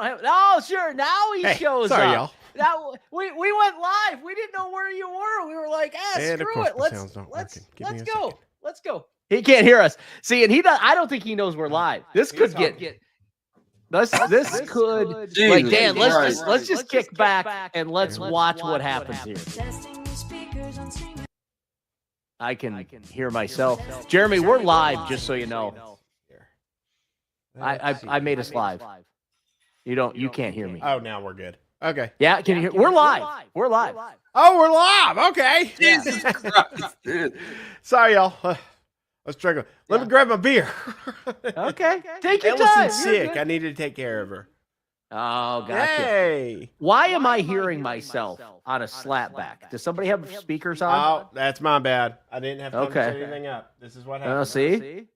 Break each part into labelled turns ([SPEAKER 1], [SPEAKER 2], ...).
[SPEAKER 1] have. Oh, sure. Now he shows
[SPEAKER 2] sorry,
[SPEAKER 1] up.
[SPEAKER 2] y'all.
[SPEAKER 1] Now we went live. We didn't know where you were. We were like, screw it. Let's go. Let's go. He can't hear us. See, and I don't think he knows we're live. This could get. This could
[SPEAKER 3] Jesus
[SPEAKER 1] like Dan.
[SPEAKER 3] Christ.
[SPEAKER 1] Let's just kick back and let's watch what happens here. I can hear myself. Jeremy, we're live, just so you know. I made us live. You can't hear me.
[SPEAKER 2] Oh, now we're good. Okay.
[SPEAKER 1] Yeah, can you hear? We're live. We're live.
[SPEAKER 2] Oh, we're live. Okay.
[SPEAKER 3] Jesus Christ, dude.
[SPEAKER 2] Sorry, y'all. Let's try. Let me grab my beer.
[SPEAKER 1] Okay. Take your
[SPEAKER 2] Allison's
[SPEAKER 1] time.
[SPEAKER 2] sick. I needed to take care of her.
[SPEAKER 1] Oh, gotcha.
[SPEAKER 2] Hey.
[SPEAKER 1] Why am I hearing myself on a slapback? Does somebody have speakers on?
[SPEAKER 2] Oh, that's my bad. I didn't have time to set anything up. This is what happened.
[SPEAKER 1] See?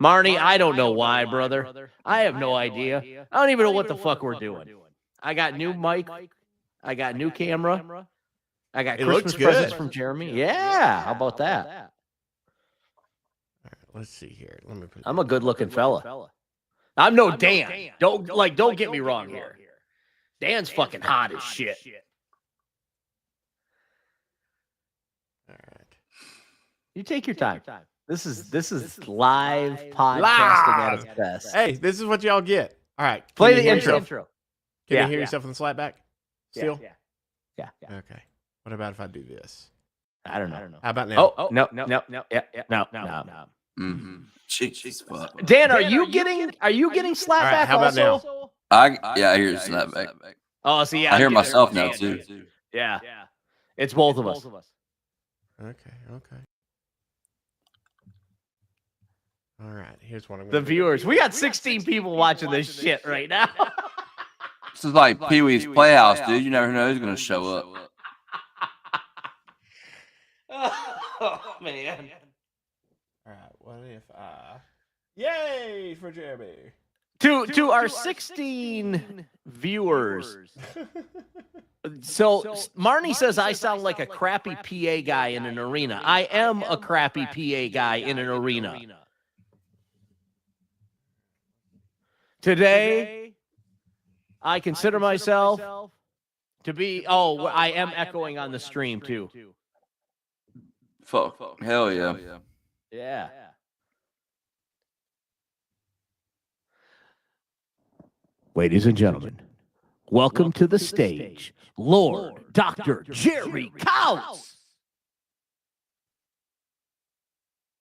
[SPEAKER 1] Marnie, I don't know why, brother. I have no idea. I don't even know what the fuck we're doing. I got new mic. I got new camera. I got Christmas presents from Jeremy. Yeah, how about that?
[SPEAKER 2] All right, let's see here. Let me put.
[SPEAKER 1] I'm a good-looking fella. I'm no Dan. Don't get me wrong here. Dan's fucking hot as shit.
[SPEAKER 2] All right.
[SPEAKER 1] You take your time. This is live podcasting at its best.
[SPEAKER 2] Hey, this is what y'all get. All right.
[SPEAKER 1] Play the intro.
[SPEAKER 2] Can you hear yourself in the slapback? Still?
[SPEAKER 1] Yeah.
[SPEAKER 2] Okay. What about if I do this?
[SPEAKER 1] I don't know.
[SPEAKER 2] How about now?
[SPEAKER 1] Oh, no. Yeah. No.
[SPEAKER 3] Mm-hmm. Jesus fuck.
[SPEAKER 1] Dan, are you getting slapback
[SPEAKER 2] how about
[SPEAKER 1] also?
[SPEAKER 3] I hear the slapback.
[SPEAKER 1] Oh, see,
[SPEAKER 3] I hear myself now too.
[SPEAKER 1] Yeah. It's both of us.
[SPEAKER 2] Okay. All right. Here's what I'm going
[SPEAKER 1] The viewers. We got 16 people watching this shit right now.
[SPEAKER 3] This is like Pee Wee's Playhouse, dude. You never know who's gonna show up.
[SPEAKER 1] Oh, man.
[SPEAKER 2] All right. What if Yay for Jeremy.
[SPEAKER 1] To our 16 viewers. So Marnie says I sound like a crappy PA guy in an arena. I am a crappy PA guy in an arena. Today, I consider myself to be. Oh, I am echoing on the stream too.
[SPEAKER 3] Fuck. Hell yeah.
[SPEAKER 1] Yeah. Ladies and gentlemen, welcome to the stage, Lord Dr. Jerry Counts.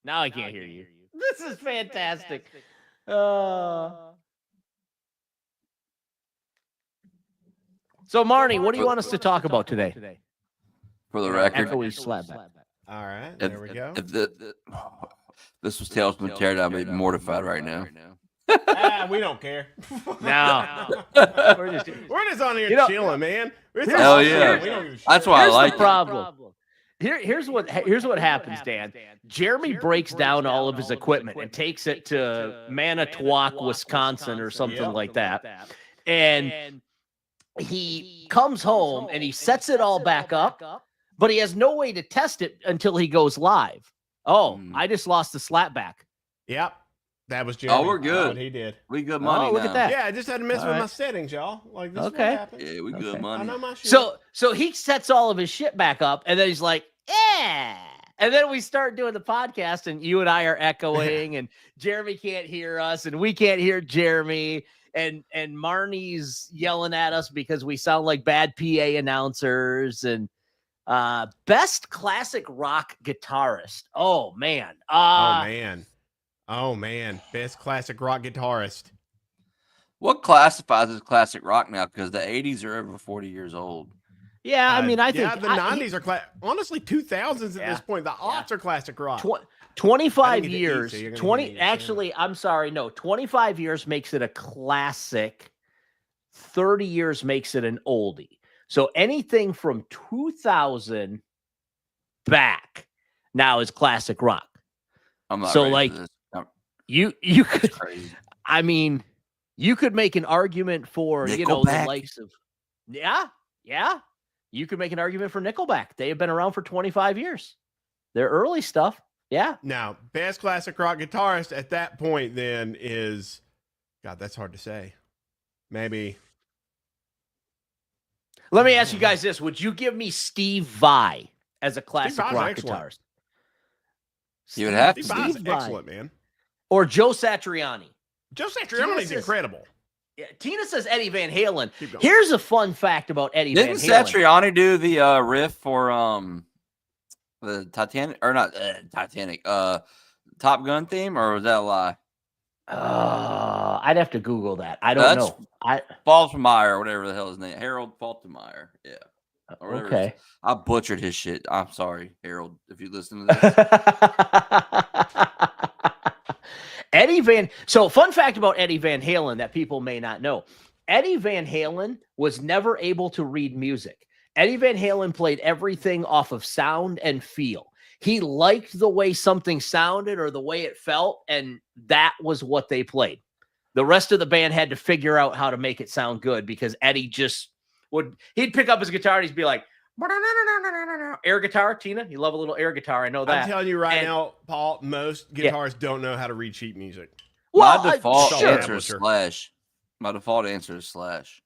[SPEAKER 1] Now I can't hear you. This is fantastic. So, Marnie, what do you want us to talk about today?
[SPEAKER 3] For the record.
[SPEAKER 1] Echoey slapback.
[SPEAKER 2] All right, there we go.
[SPEAKER 3] If this was Tales from the Tear, I'd be mortified right now.
[SPEAKER 2] We don't care.
[SPEAKER 1] No.
[SPEAKER 2] We're just on here chilling, man.
[SPEAKER 3] Hell yeah. That's why I like
[SPEAKER 1] the problem. Here's what happens, Dan. Jeremy breaks down all of his equipment and takes it to Manitowoc, Wisconsin, or something like that. And he comes home and he sets it all back up, but he has no way to test it until he goes live. Oh, I just lost the slapback.
[SPEAKER 2] Yep. That was Jeremy.
[SPEAKER 3] Oh, we're good.
[SPEAKER 2] What he did.
[SPEAKER 3] We good money now.
[SPEAKER 1] Look at that.
[SPEAKER 2] Yeah, I just had to mess with my settings, y'all. Like this is what happened.
[SPEAKER 3] Yeah, we good money.
[SPEAKER 2] I know my shit.
[SPEAKER 1] So he sets all of his shit back up, and then he's like, yeah. And then we start doing the podcast, and you and I are echoing, and Jeremy can't hear us, and we can't hear Jeremy, and Marnie's yelling at us because we sound like bad PA announcers, and best classic rock guitarist. Oh, man. Oh, man. Best classic rock guitarist.
[SPEAKER 3] What classifies as classic rock now? Because the 80s are over 40 years old.
[SPEAKER 1] Yeah, I mean, I think
[SPEAKER 2] the 90s are honestly 2000s at this point. The aughts are classic rock.
[SPEAKER 1] 25 years. 25 years makes it a classic. 30 years makes it an oldie. So anything from 2000 back now is classic rock.
[SPEAKER 3] I'm not
[SPEAKER 1] so
[SPEAKER 3] ready
[SPEAKER 1] like
[SPEAKER 3] for this.
[SPEAKER 1] you could, I mean, you could make an argument for
[SPEAKER 3] Nickelback.
[SPEAKER 1] the likes of yeah. You could make an argument for Nickelback. They have been around for 25 years. Their early stuff, yeah.
[SPEAKER 2] Now, best classic rock guitarist at that point then is, God, that's hard to say. Maybe
[SPEAKER 1] Let me ask you guys this. Would you give me Steve Vai as a classic
[SPEAKER 4] Vai's
[SPEAKER 1] rock
[SPEAKER 4] excellent.
[SPEAKER 1] guitarist?
[SPEAKER 3] You would have to
[SPEAKER 4] Steve Vai's
[SPEAKER 1] Steve Vai.
[SPEAKER 4] excellent, man.
[SPEAKER 1] Or Joe Satriani?
[SPEAKER 4] Joe Satriani's incredible.
[SPEAKER 1] Yeah, Tina says Eddie Van Halen.
[SPEAKER 4] Keep going.
[SPEAKER 1] Here's a fun fact about Eddie
[SPEAKER 3] Didn't
[SPEAKER 1] Van Halen.
[SPEAKER 3] Satriani do the riff for the Titanic or not Titanic Top Gun theme, or was that a lie?
[SPEAKER 1] I'd have to Google that. I don't know.
[SPEAKER 3] Faltermeyer or whatever the hell his name. Harold Faltermeyer. Yeah. Or whatever.
[SPEAKER 1] Okay.
[SPEAKER 3] I butchered his shit. I'm sorry, Harold, if you listen to this. So fun fact about Eddie Van Halen that people may not know. Eddie Van Halen was never able to read music. Eddie Van Halen played everything off of sound and feel. He liked the way something sounded or the way it felt, and that was what they played. The rest of the band had to figure out how to make it sound good because Eddie just he'd pick up his guitar and he'd be like, air guitar, Tina, you love a little air guitar. I know that.
[SPEAKER 4] I'm telling you right now, Paul, most guitarists don't know how to read sheet music.
[SPEAKER 1] Well,
[SPEAKER 3] My default
[SPEAKER 4] sure.
[SPEAKER 3] answer is Slash. My default answer is Slash.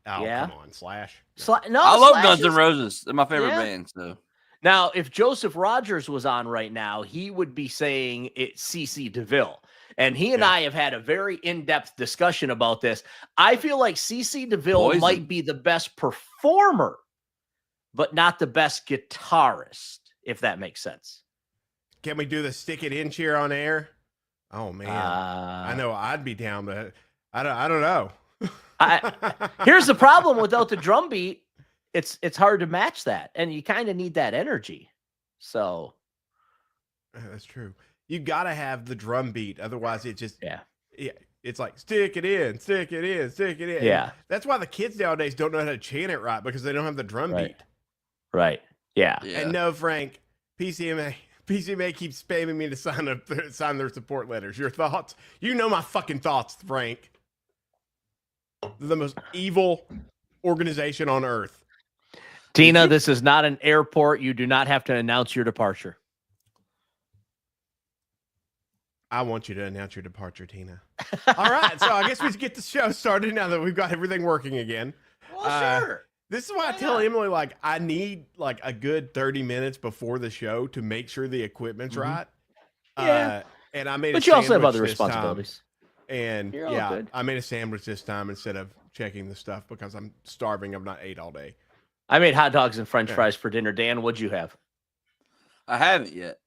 [SPEAKER 4] Oh,
[SPEAKER 1] Yeah.
[SPEAKER 4] come on, Slash.
[SPEAKER 1] No,
[SPEAKER 3] I love
[SPEAKER 1] Slash
[SPEAKER 3] Guns N'
[SPEAKER 1] is-
[SPEAKER 3] Roses. They're my favorite
[SPEAKER 1] Yeah.
[SPEAKER 3] band. So
[SPEAKER 1] Now, if Joseph Rogers was on right now, he would be saying it's CC DeVille. And he and I have had a very in-depth discussion about this. I feel like CC DeVille
[SPEAKER 3] Poison.
[SPEAKER 1] might be the best performer, but not the best guitarist, if that makes sense.
[SPEAKER 4] Can we do the stick it in cheer on air? Oh man, I know I'd be down, but I don't know.
[SPEAKER 1] Here's the problem without the drum beat. It's hard to match that, and you kind of need that energy. So
[SPEAKER 4] That's true. You got to have the drum beat, otherwise it just
[SPEAKER 1] yeah.
[SPEAKER 4] It's like stick it in, stick it in, stick it in.
[SPEAKER 1] Yeah.
[SPEAKER 4] And that's why the kids nowadays don't know how to chant it right because they don't have the drum
[SPEAKER 1] Right.
[SPEAKER 4] beat.
[SPEAKER 1] Right. Yeah.
[SPEAKER 4] And no, Frank, PCMA keeps spamming me to sign their support letters. Your thoughts? You know my fucking thoughts, Frank. They're the most evil organization on earth.
[SPEAKER 1] Tina, this is not an airport. You do not have to announce your departure.
[SPEAKER 4] I want you to announce your departure, Tina. All right, so I guess we should get the show started now that we've got everything working again.
[SPEAKER 1] Well, sure.
[SPEAKER 4] This is why I tell Emily, like, I need like a good 30 minutes before the show to make sure the equipment's right.
[SPEAKER 1] Yeah.
[SPEAKER 4] And I made
[SPEAKER 1] But
[SPEAKER 4] a
[SPEAKER 1] you also have
[SPEAKER 4] sandwich
[SPEAKER 1] other
[SPEAKER 4] this time.
[SPEAKER 1] responsibilities.
[SPEAKER 4] And
[SPEAKER 1] You're all
[SPEAKER 4] yeah,
[SPEAKER 1] good.
[SPEAKER 4] I made a sandwich this time instead of checking the stuff because I'm starving. I've not ate all day.
[SPEAKER 1] I made hot dogs and French
[SPEAKER 4] Yeah.
[SPEAKER 1] fries for dinner. Dan, what'd you have?
[SPEAKER 3] I haven't yet.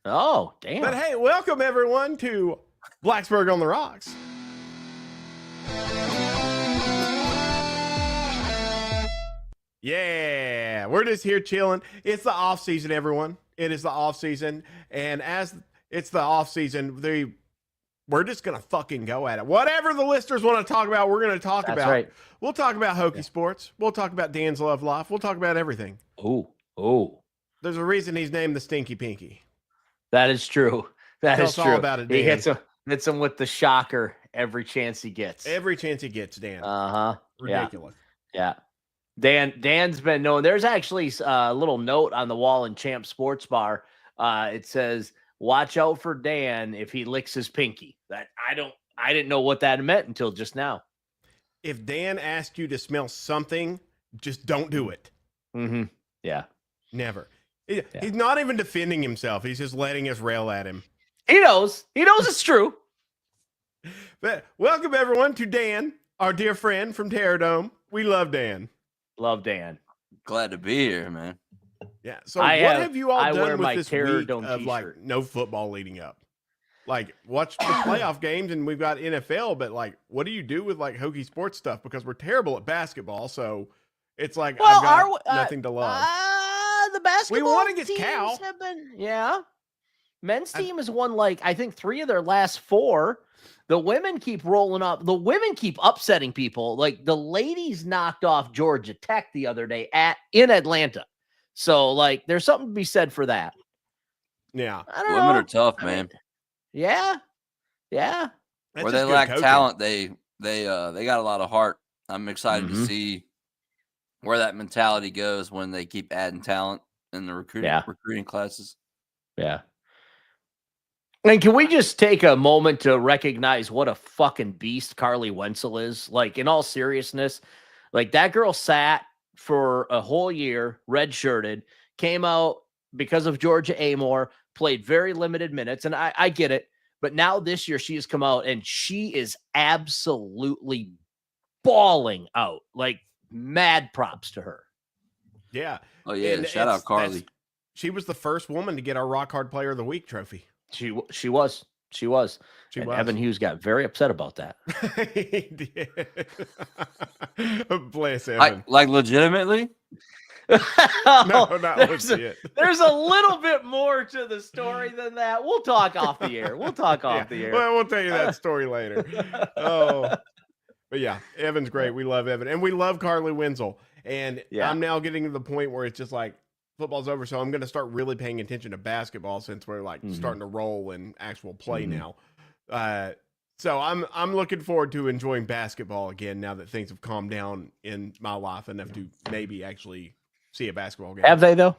[SPEAKER 1] Oh, damn.
[SPEAKER 4] But hey, welcome everyone to Blacksburg on the Rocks. Yeah, we're just here chilling. It's the off season, everyone. It is the off season, and as it's the off season, we're just gonna fucking go at it. Whatever the listeners want to talk about, we're gonna talk
[SPEAKER 1] That's
[SPEAKER 4] about.
[SPEAKER 1] right.
[SPEAKER 4] We'll talk about hokey sports. We'll talk about Dan's love life. We'll talk about everything.
[SPEAKER 1] Oh.
[SPEAKER 4] There's a reason he's named the Stinky Pinky.
[SPEAKER 1] That is true. That
[SPEAKER 4] Tell
[SPEAKER 1] is
[SPEAKER 4] us all
[SPEAKER 1] true.
[SPEAKER 4] about it,
[SPEAKER 1] He
[SPEAKER 4] Dan.
[SPEAKER 1] hits him with the shocker every chance he gets.
[SPEAKER 4] Every chance he gets, Dan.
[SPEAKER 1] Uh-huh. Yeah.
[SPEAKER 4] Ridiculous.
[SPEAKER 1] Yeah. Dan's been known. There's actually a little note on the wall in Champ Sports Bar. It says, "Watch out for Dan if he licks his pinky." That I didn't know what that meant until just now.
[SPEAKER 4] If Dan asks you to smell something, just don't do it.
[SPEAKER 1] Mm-hmm. Yeah.
[SPEAKER 4] Never. He's not even defending himself. He's just letting us rail at him.
[SPEAKER 1] He knows. He knows it's true.
[SPEAKER 4] But welcome everyone to Dan, our dear friend from Terror Dome. We love Dan.
[SPEAKER 1] Love Dan.
[SPEAKER 3] Glad to be here, man.
[SPEAKER 4] Yeah. So
[SPEAKER 1] I
[SPEAKER 4] what
[SPEAKER 1] have-
[SPEAKER 4] have you all
[SPEAKER 1] I wear
[SPEAKER 4] done
[SPEAKER 1] my
[SPEAKER 4] with this
[SPEAKER 1] Terror
[SPEAKER 4] week
[SPEAKER 1] Dome
[SPEAKER 4] of like
[SPEAKER 1] t-shirt.
[SPEAKER 4] no football leading up? Like watch the playoff games and we've got NFL, but like what do you do with like hokey sports stuff? Because we're terrible at basketball, so it's like
[SPEAKER 1] Well,
[SPEAKER 4] I've got
[SPEAKER 1] our-
[SPEAKER 4] nothing to love.
[SPEAKER 1] The basketball
[SPEAKER 4] won against
[SPEAKER 1] teams
[SPEAKER 4] Cal.
[SPEAKER 1] have been, yeah. Men's team has won like I think 3 of their last 4. The women keep rolling up. The women keep upsetting people. Like the ladies knocked off Georgia Tech the other day in Atlanta. So like there's something to be said for that.
[SPEAKER 4] Yeah.
[SPEAKER 1] I don't
[SPEAKER 3] Women
[SPEAKER 1] know.
[SPEAKER 3] are tough,
[SPEAKER 1] I mean,
[SPEAKER 3] man.
[SPEAKER 1] yeah.
[SPEAKER 4] That's
[SPEAKER 3] Where
[SPEAKER 4] just
[SPEAKER 3] they
[SPEAKER 4] good
[SPEAKER 3] lack
[SPEAKER 4] coaching.
[SPEAKER 3] talent, they got a lot of heart. I'm excited
[SPEAKER 1] Mhm.
[SPEAKER 3] to see where that mentality goes when they keep adding talent in the recruiting classes.
[SPEAKER 1] Yeah. And can we just take a moment to recognize what a fucking beast Carly Wenzel is? Like, in all seriousness, like that girl sat
[SPEAKER 3] for a whole year, redshirted, came out because of Georgia Amore, played very limited minutes, and I get it. But now this year she has come out and she is absolutely balling out. Like, mad props to her.
[SPEAKER 4] Yeah.
[SPEAKER 2] Oh yeah,
[SPEAKER 4] And
[SPEAKER 2] shout out Carly.
[SPEAKER 4] She was the first woman to get our Rock Hard Player of the Week trophy.
[SPEAKER 3] She was. And Evan Hughes got very upset about that.
[SPEAKER 4] He did. Bless Evan.
[SPEAKER 2] Like legitimately?
[SPEAKER 4] No, not legit.
[SPEAKER 3] There's a little bit more to the story than that. We'll talk off the air. Well,
[SPEAKER 4] we'll tell you that story later. Oh, but yeah, Evan's great. We love Evan, and we love Carly Wenzel. And I'm now getting to the point where it's just like football's over, so I'm going to start really paying attention to basketball since we're like starting to roll in actual play now. So I'm looking forward to enjoying basketball again now that things have calmed down in my life enough to maybe actually see a basketball game.
[SPEAKER 3] Have they though?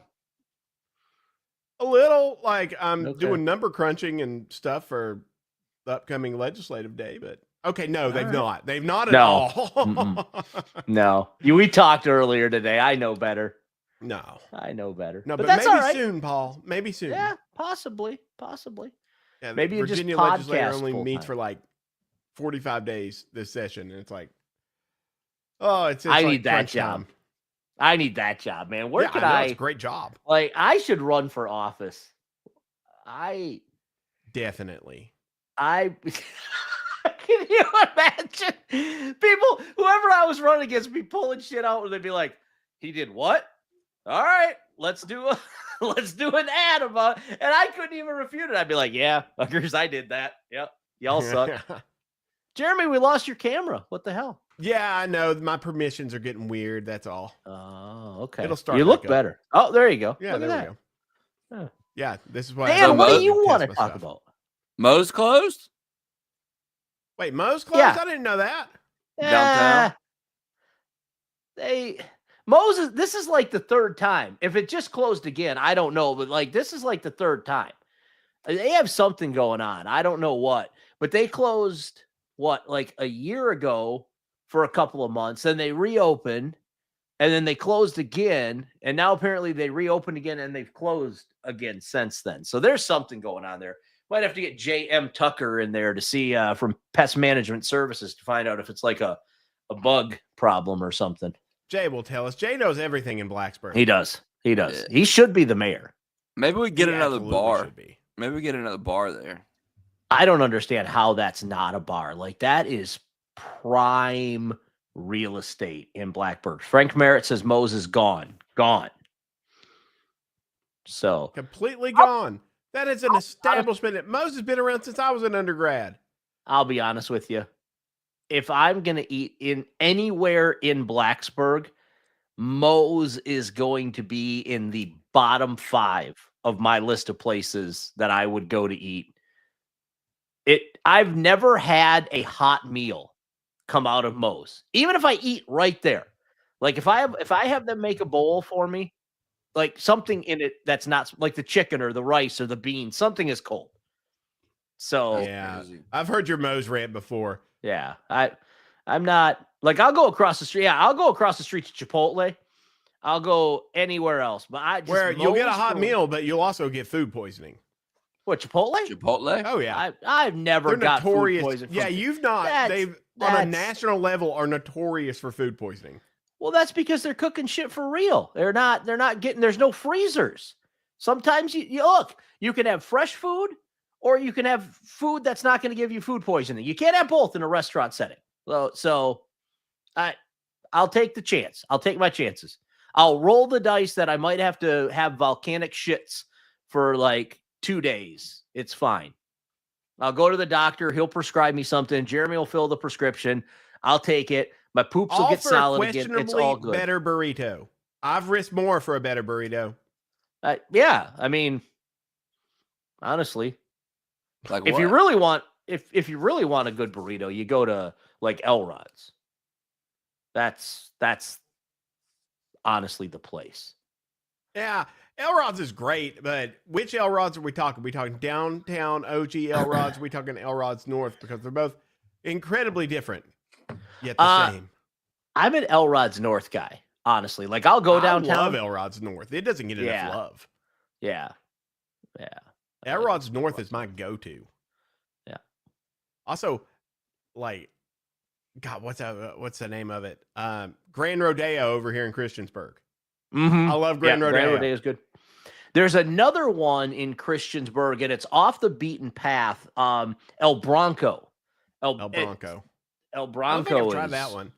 [SPEAKER 4] A little. Like I'm doing number crunching and stuff for the upcoming legislative day, but okay, no, they've not. They've not at all.
[SPEAKER 3] No. We talked earlier today. I know better.
[SPEAKER 4] No.
[SPEAKER 3] I know better.
[SPEAKER 4] No, but
[SPEAKER 3] that's
[SPEAKER 4] maybe
[SPEAKER 3] all right.
[SPEAKER 4] soon, Paul. Maybe soon.
[SPEAKER 3] Yeah, possibly.
[SPEAKER 4] Yeah,
[SPEAKER 3] Maybe
[SPEAKER 4] Virginia
[SPEAKER 3] just
[SPEAKER 4] legislature
[SPEAKER 3] podcast
[SPEAKER 4] only meets for like 45 days this session, and it's like, it's
[SPEAKER 3] I
[SPEAKER 4] like
[SPEAKER 3] need that
[SPEAKER 4] crunch
[SPEAKER 3] job.
[SPEAKER 4] time.
[SPEAKER 3] I need that job, man. Where could
[SPEAKER 4] It's a great job.
[SPEAKER 3] Like, I should run for office.
[SPEAKER 4] Definitely.
[SPEAKER 3] Can you imagine people, whoever I was running against, be pulling shit out and they'd be like, he did what? All right, let's do an ad about it. And I couldn't even refute it. I'd be like, yeah, fuckers, I did that. Yep. Y'all suck. Jeremy, we lost your camera. What the hell?
[SPEAKER 4] Yeah, I know. My permissions are getting weird. That's all.
[SPEAKER 3] Oh, okay.
[SPEAKER 4] It'll start.
[SPEAKER 3] You look better. Oh, there you go.
[SPEAKER 4] Yeah,
[SPEAKER 3] look
[SPEAKER 4] there we go. Yeah, this is why.
[SPEAKER 3] Dan, what do you want to talk about?
[SPEAKER 2] Moe's closed?
[SPEAKER 4] Wait, Moe's closed?
[SPEAKER 3] Yeah.
[SPEAKER 4] I didn't know that.
[SPEAKER 2] Downtown?
[SPEAKER 3] Moe's, this is like the third time. If it just closed again, I don't know. But like, this is like the third time. They have something going on. I don't know what. But they closed, like a year ago for a couple of months. Then they reopened. And then they closed again. And now apparently they reopened again and they've closed again since then. So there's something going on there. Might have to get J.M. Tucker in there to see from Pest Management Services to find out if it's like a bug problem or something.
[SPEAKER 4] Jay will tell us. Jay knows everything in Blacksburg.
[SPEAKER 3] He does.
[SPEAKER 2] Yeah.
[SPEAKER 3] He should be the mayor.
[SPEAKER 2] Maybe we get another bar.
[SPEAKER 4] Should be.
[SPEAKER 2] Maybe we get another bar there.
[SPEAKER 3] I don't understand how that's not a bar. Like, that is prime real estate in Blacksburg. Frank Merritt says Moe's is gone. So
[SPEAKER 4] completely gone. That is an establishment. Moe's has been around since I was an undergrad.
[SPEAKER 3] I'll be honest with you. If I'm going to eat in anywhere in Blacksburg, Moe's is going to be in the bottom 5 of my list of places that I would go to eat. I've never had a hot meal come out of Moe's. Even if I eat right there. Like, if I have them make a bowl for me, like something in it that's not like the chicken or the rice or the beans, something is cold. So
[SPEAKER 4] yeah, I've heard your Moe's rant before.
[SPEAKER 3] Yeah, I'm not like, I'll go across the street. Yeah, I'll go across the street to Chipotle. I'll go anywhere else, but where
[SPEAKER 4] you'll get a hot meal, but you'll also get food poisoning.
[SPEAKER 3] What, Chipotle?
[SPEAKER 4] Oh yeah,
[SPEAKER 3] I've never got food poisoning.
[SPEAKER 4] Yeah, you've not. They've on a national level are notorious for food poisoning.
[SPEAKER 3] Well, that's because they're cooking shit for real. They're not getting. There's no freezers. Sometimes you look. You can have fresh food, or you can have food that's not going to give you food poisoning. You can't have both in a restaurant setting. So I'll take the chance. I'll take my chances. I'll roll the dice that I might have to have volcanic shits for like 2 days. It's fine. I'll go to the doctor. He'll prescribe me something. Jeremy will fill the prescription. I'll take it. My poops will get solid again. It's all good.
[SPEAKER 4] Better burrito. I've risked more for a better burrito.
[SPEAKER 3] Yeah, I mean, honestly,
[SPEAKER 2] like
[SPEAKER 3] if you really want, if you really want a good burrito, you go to like Elrod's. That's honestly the place.
[SPEAKER 4] Yeah, Elrod's is great, but which Elrod's are we talking? Are we talking downtown OG Elrod's? Are we talking Elrod's North? Because they're both incredibly different, yet the same.
[SPEAKER 3] I'm an Elrod's North guy. honestly. Like I'll go downtown.
[SPEAKER 4] I love Elrod's North. It doesn't get enough love.
[SPEAKER 3] Yeah.
[SPEAKER 4] Elrod's North is my go-to.
[SPEAKER 3] Yeah.
[SPEAKER 4] Also, like, God, what's the name of it? Grand Rodeo over here in Christiansburg.
[SPEAKER 3] Mm-hmm.
[SPEAKER 4] I love Grand Rodeo.
[SPEAKER 3] Grand Rodeo is good. There's another one in Christiansburg, and it's off the beaten path. El Bronco. El Bronco.
[SPEAKER 4] I don't think I've tried that one.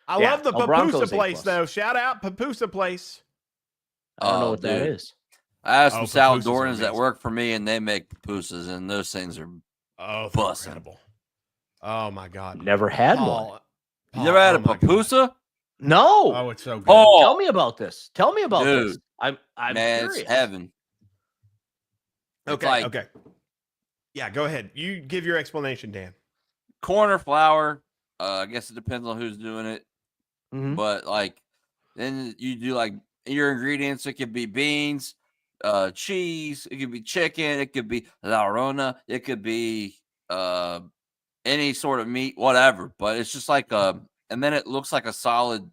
[SPEAKER 4] I love the
[SPEAKER 3] El Bronco's
[SPEAKER 4] Papusa place, though. Shout out Papusa place.
[SPEAKER 3] I don't know what that is.
[SPEAKER 5] I have some
[SPEAKER 4] pupusas
[SPEAKER 5] Salvadorans that work for me, and they make pupusas, and those things are busting.
[SPEAKER 4] Incredible. Oh, my God.
[SPEAKER 3] Never had one.
[SPEAKER 5] You never had a papusa?
[SPEAKER 3] No.
[SPEAKER 4] Oh, it's so good.
[SPEAKER 5] Oh,
[SPEAKER 3] tell me about this. Tell me about this. I'm
[SPEAKER 5] man,
[SPEAKER 3] curious.
[SPEAKER 5] it's heaven.
[SPEAKER 4] Okay. Yeah, go ahead. You give your explanation, Dan.
[SPEAKER 5] Corn or flour. I guess it depends on who's doing it.
[SPEAKER 3] Mm-hmm.
[SPEAKER 5] But like, then you do like your ingredients. It could be beans, cheese. It could be chicken. It could be larona. It could be any sort of meat, whatever. But it's just like and then it looks like a solid,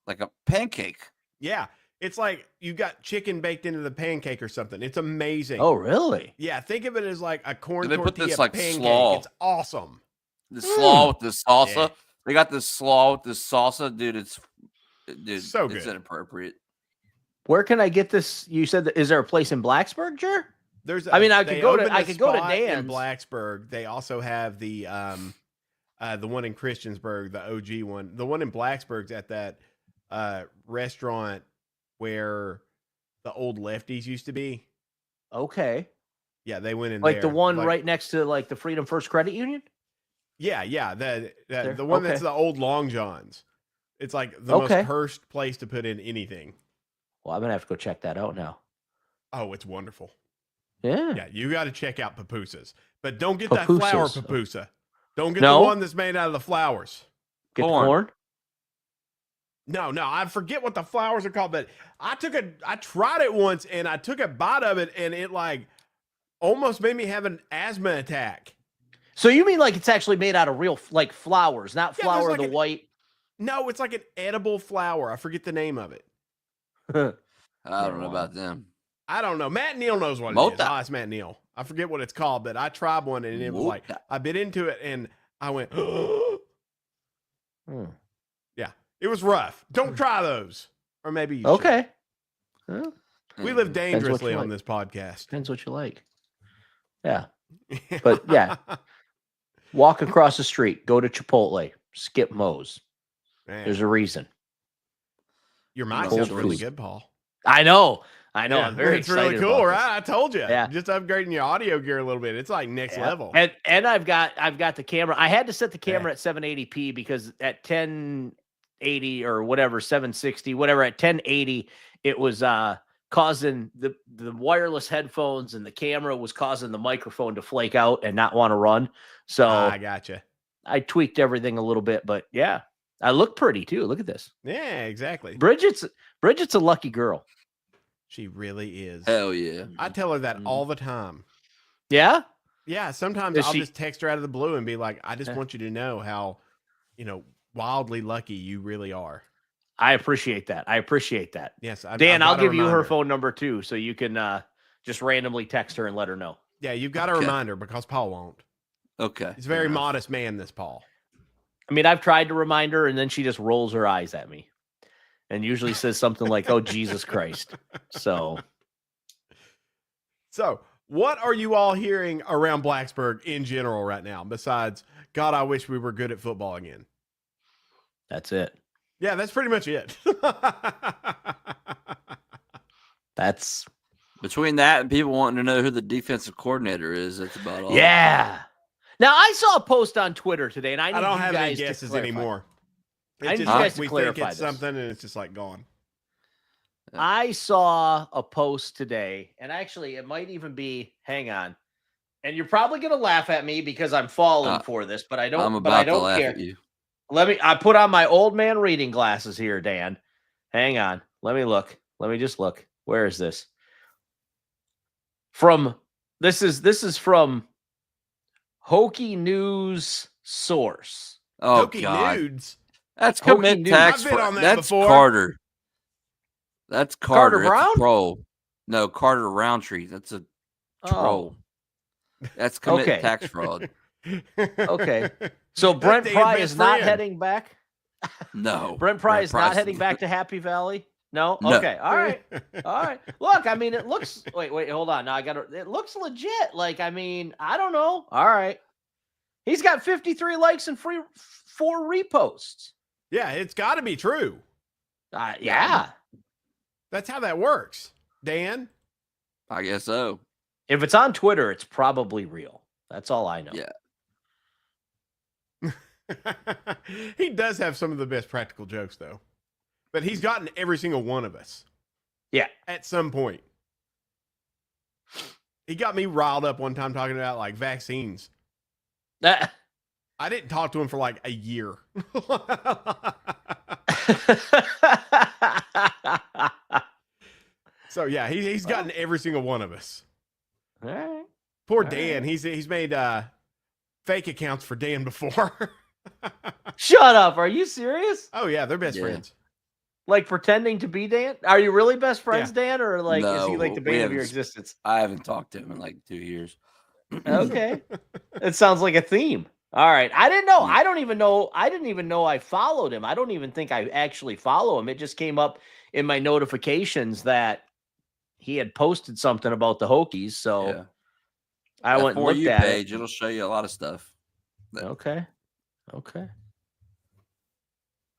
[SPEAKER 5] like a pancake.
[SPEAKER 4] Yeah. It's like you got chicken baked into the pancake or something. It's amazing.
[SPEAKER 3] Oh, really?
[SPEAKER 4] Yeah. Think of it as like a corn
[SPEAKER 5] They
[SPEAKER 4] tortilla
[SPEAKER 5] put this like
[SPEAKER 4] pancake.
[SPEAKER 5] slaw.
[SPEAKER 4] It's awesome.
[SPEAKER 5] The slaw with the salsa.
[SPEAKER 4] Yeah.
[SPEAKER 5] They got this slaw with this salsa, dude. It's
[SPEAKER 4] so good.
[SPEAKER 5] It's inappropriate.
[SPEAKER 3] Where can I get this? You said that, is there a place in Blacksburg, Jer? I could go to Dan's
[SPEAKER 4] in Blacksburg. They also have the one in Christiansburg, the OG one. The one in Blacksburg's at that restaurant where the old lefties used to be.
[SPEAKER 3] Okay.
[SPEAKER 4] Yeah, they went in
[SPEAKER 3] like
[SPEAKER 4] there.
[SPEAKER 3] The one right next to like the Freedom First Credit Union?
[SPEAKER 4] Yeah. The one that's the old Long Johns. It's like the most cursed place to put in anything.
[SPEAKER 3] Well, I'm going to have to go check that out now.
[SPEAKER 4] Oh, it's wonderful.
[SPEAKER 3] Yeah.
[SPEAKER 4] Yeah, you got to check out pupusas. But don't get that flour pupusa. Don't get the one that's made out of the flowers.
[SPEAKER 3] Get corn?
[SPEAKER 4] No, I forget what the flowers are called, but I tried it once and I took a bite of it and it like almost made me have an asthma attack.
[SPEAKER 3] So you mean like it's actually made out of real like flowers, not flour
[SPEAKER 4] like
[SPEAKER 3] white?
[SPEAKER 4] No, it's like an edible flower. I forget the name of it.
[SPEAKER 5] I don't know about them.
[SPEAKER 4] I don't know. Matt Neal knows what it is. I'll ask Matt Neal. I forget what it's called, but I tried one and it was like I bit into it and I went, Yeah, it was rough. Don't try those. Or maybe you should. Well, we live dangerously on this podcast.
[SPEAKER 3] Depends what you like. Yeah. But yeah. Walk across the street, go to Chipotle, skip Moe's.
[SPEAKER 4] Man.
[SPEAKER 3] There's a reason.
[SPEAKER 4] Your mic sounds really good, Paul.
[SPEAKER 3] I know. Yeah,
[SPEAKER 4] I'm very excited. It's really cool, right? I told you.
[SPEAKER 3] Yeah.
[SPEAKER 4] Just upgrading your audio gear a little bit. It's like next level.
[SPEAKER 3] And I've got the camera. I had to set the camera at 780p because at 1080 or whatever, 760, whatever, at 1080, it was causing the wireless headphones and the camera was causing the microphone to flake out and not want to run. So
[SPEAKER 4] I gotcha.
[SPEAKER 3] I tweaked everything a little bit, but yeah, I look pretty too. Look at this.
[SPEAKER 4] Yeah, exactly.
[SPEAKER 3] Bridget's a lucky girl.
[SPEAKER 4] She really is.
[SPEAKER 5] Hell yeah.
[SPEAKER 4] I tell her that all the time.
[SPEAKER 3] Yeah?
[SPEAKER 4] Yeah. Sometimes I'll just text her out of the blue and be like, I just want you to know how, wildly lucky you really are.
[SPEAKER 3] I appreciate that.
[SPEAKER 4] Yes.
[SPEAKER 3] Dan, I'll give you her phone number too, so you can just randomly text her and let her know.
[SPEAKER 4] Yeah, you've got to remind her because Paul won't.
[SPEAKER 5] Okay.
[SPEAKER 4] He's a very modest man, this Paul.
[SPEAKER 3] I mean, I've tried to remind her, and then she just rolls her eyes at me. And usually says something like, "Oh, Jesus Christ." So,
[SPEAKER 4] what are you all hearing around Blacksburg in general right now? Besides, God, I wish we were good at football again.
[SPEAKER 3] That's it.
[SPEAKER 4] Yeah, that's pretty much it.
[SPEAKER 3] That's
[SPEAKER 5] between that and people wanting to know who the defensive coordinator is. That's about all.
[SPEAKER 3] Yeah. Now I saw a post on Twitter today, and I
[SPEAKER 4] don't have any guesses anymore.
[SPEAKER 3] I need you guys to clarify
[SPEAKER 4] think it's
[SPEAKER 3] this.
[SPEAKER 4] something, and it's just like gone.
[SPEAKER 3] I saw a post today, and actually, it might even be. Hang on, and you're probably gonna laugh at me because I'm falling for this, but I don't.
[SPEAKER 5] I'm about
[SPEAKER 3] to
[SPEAKER 5] laugh
[SPEAKER 3] care.
[SPEAKER 5] at you.
[SPEAKER 3] I put on my old man reading glasses here, Dan. Hang on. Let me look. Let me just look. Where is this? This is from Hokie News Source.
[SPEAKER 5] Oh,
[SPEAKER 4] Hokie
[SPEAKER 5] God.
[SPEAKER 4] Nudes.
[SPEAKER 5] That's
[SPEAKER 3] Hokie
[SPEAKER 5] commit
[SPEAKER 3] news.
[SPEAKER 5] tax.
[SPEAKER 4] I've been on that
[SPEAKER 5] That's
[SPEAKER 4] before.
[SPEAKER 5] Carter. That's
[SPEAKER 3] Carter
[SPEAKER 5] Carter. That's
[SPEAKER 3] Brown?
[SPEAKER 5] a troll. No, Carter Roundtree. That's a troll. That's commit
[SPEAKER 3] Okay.
[SPEAKER 5] tax fraud.
[SPEAKER 3] Okay. So
[SPEAKER 4] That's
[SPEAKER 3] Brent
[SPEAKER 4] Dan's
[SPEAKER 3] Pry
[SPEAKER 4] best
[SPEAKER 3] is not
[SPEAKER 4] friend.
[SPEAKER 3] heading back.
[SPEAKER 5] No.
[SPEAKER 3] Brent Pry is not
[SPEAKER 5] Pry's-
[SPEAKER 3] heading back to Happy Valley. No.
[SPEAKER 5] No.
[SPEAKER 3] Okay. All right. All right. Look, I mean, it looks. Wait. Hold on. Now I got to. It looks legit. Like, I mean, I don't know. All right. He's got 53 likes and 4 reposts.
[SPEAKER 4] Yeah, it's got to be true.
[SPEAKER 3] Yeah.
[SPEAKER 4] That's how that works, Dan.
[SPEAKER 5] I guess so.
[SPEAKER 3] If it's on Twitter, it's probably real. That's all I know.
[SPEAKER 5] Yeah.
[SPEAKER 4] He does have some of the best practical jokes, though. But he's gotten every single one of us.
[SPEAKER 3] Yeah.
[SPEAKER 4] At some point. He got me riled up one time talking about like vaccines. I didn't talk to him for like a year. So yeah, he's gotten every single one of us.
[SPEAKER 3] All right.
[SPEAKER 4] Poor
[SPEAKER 3] All
[SPEAKER 4] Dan.
[SPEAKER 3] right.
[SPEAKER 4] He's made fake accounts for Dan before.
[SPEAKER 3] Shut up. Are you serious?
[SPEAKER 4] Oh yeah, they're best
[SPEAKER 5] Yeah.
[SPEAKER 4] friends.
[SPEAKER 3] Like pretending to be Dan? Are you really best friends, Dan? Or like is he
[SPEAKER 5] No,
[SPEAKER 3] like the
[SPEAKER 5] we
[SPEAKER 3] bane of your
[SPEAKER 5] haven't-
[SPEAKER 3] existence?
[SPEAKER 5] I haven't talked to him in like 2 years.
[SPEAKER 3] Okay. It sounds like a theme. All right. I didn't know.
[SPEAKER 5] Yeah.
[SPEAKER 3] I don't even know. I didn't even know I followed him. I don't even think I actually follow him. It just came up in my notifications that he had posted something about the Hokies. So
[SPEAKER 5] Yeah.
[SPEAKER 3] I
[SPEAKER 5] That
[SPEAKER 3] went and
[SPEAKER 5] For
[SPEAKER 3] looked
[SPEAKER 5] You
[SPEAKER 3] at
[SPEAKER 5] page, it'll show you a lot of stuff.
[SPEAKER 3] it. Okay. Okay.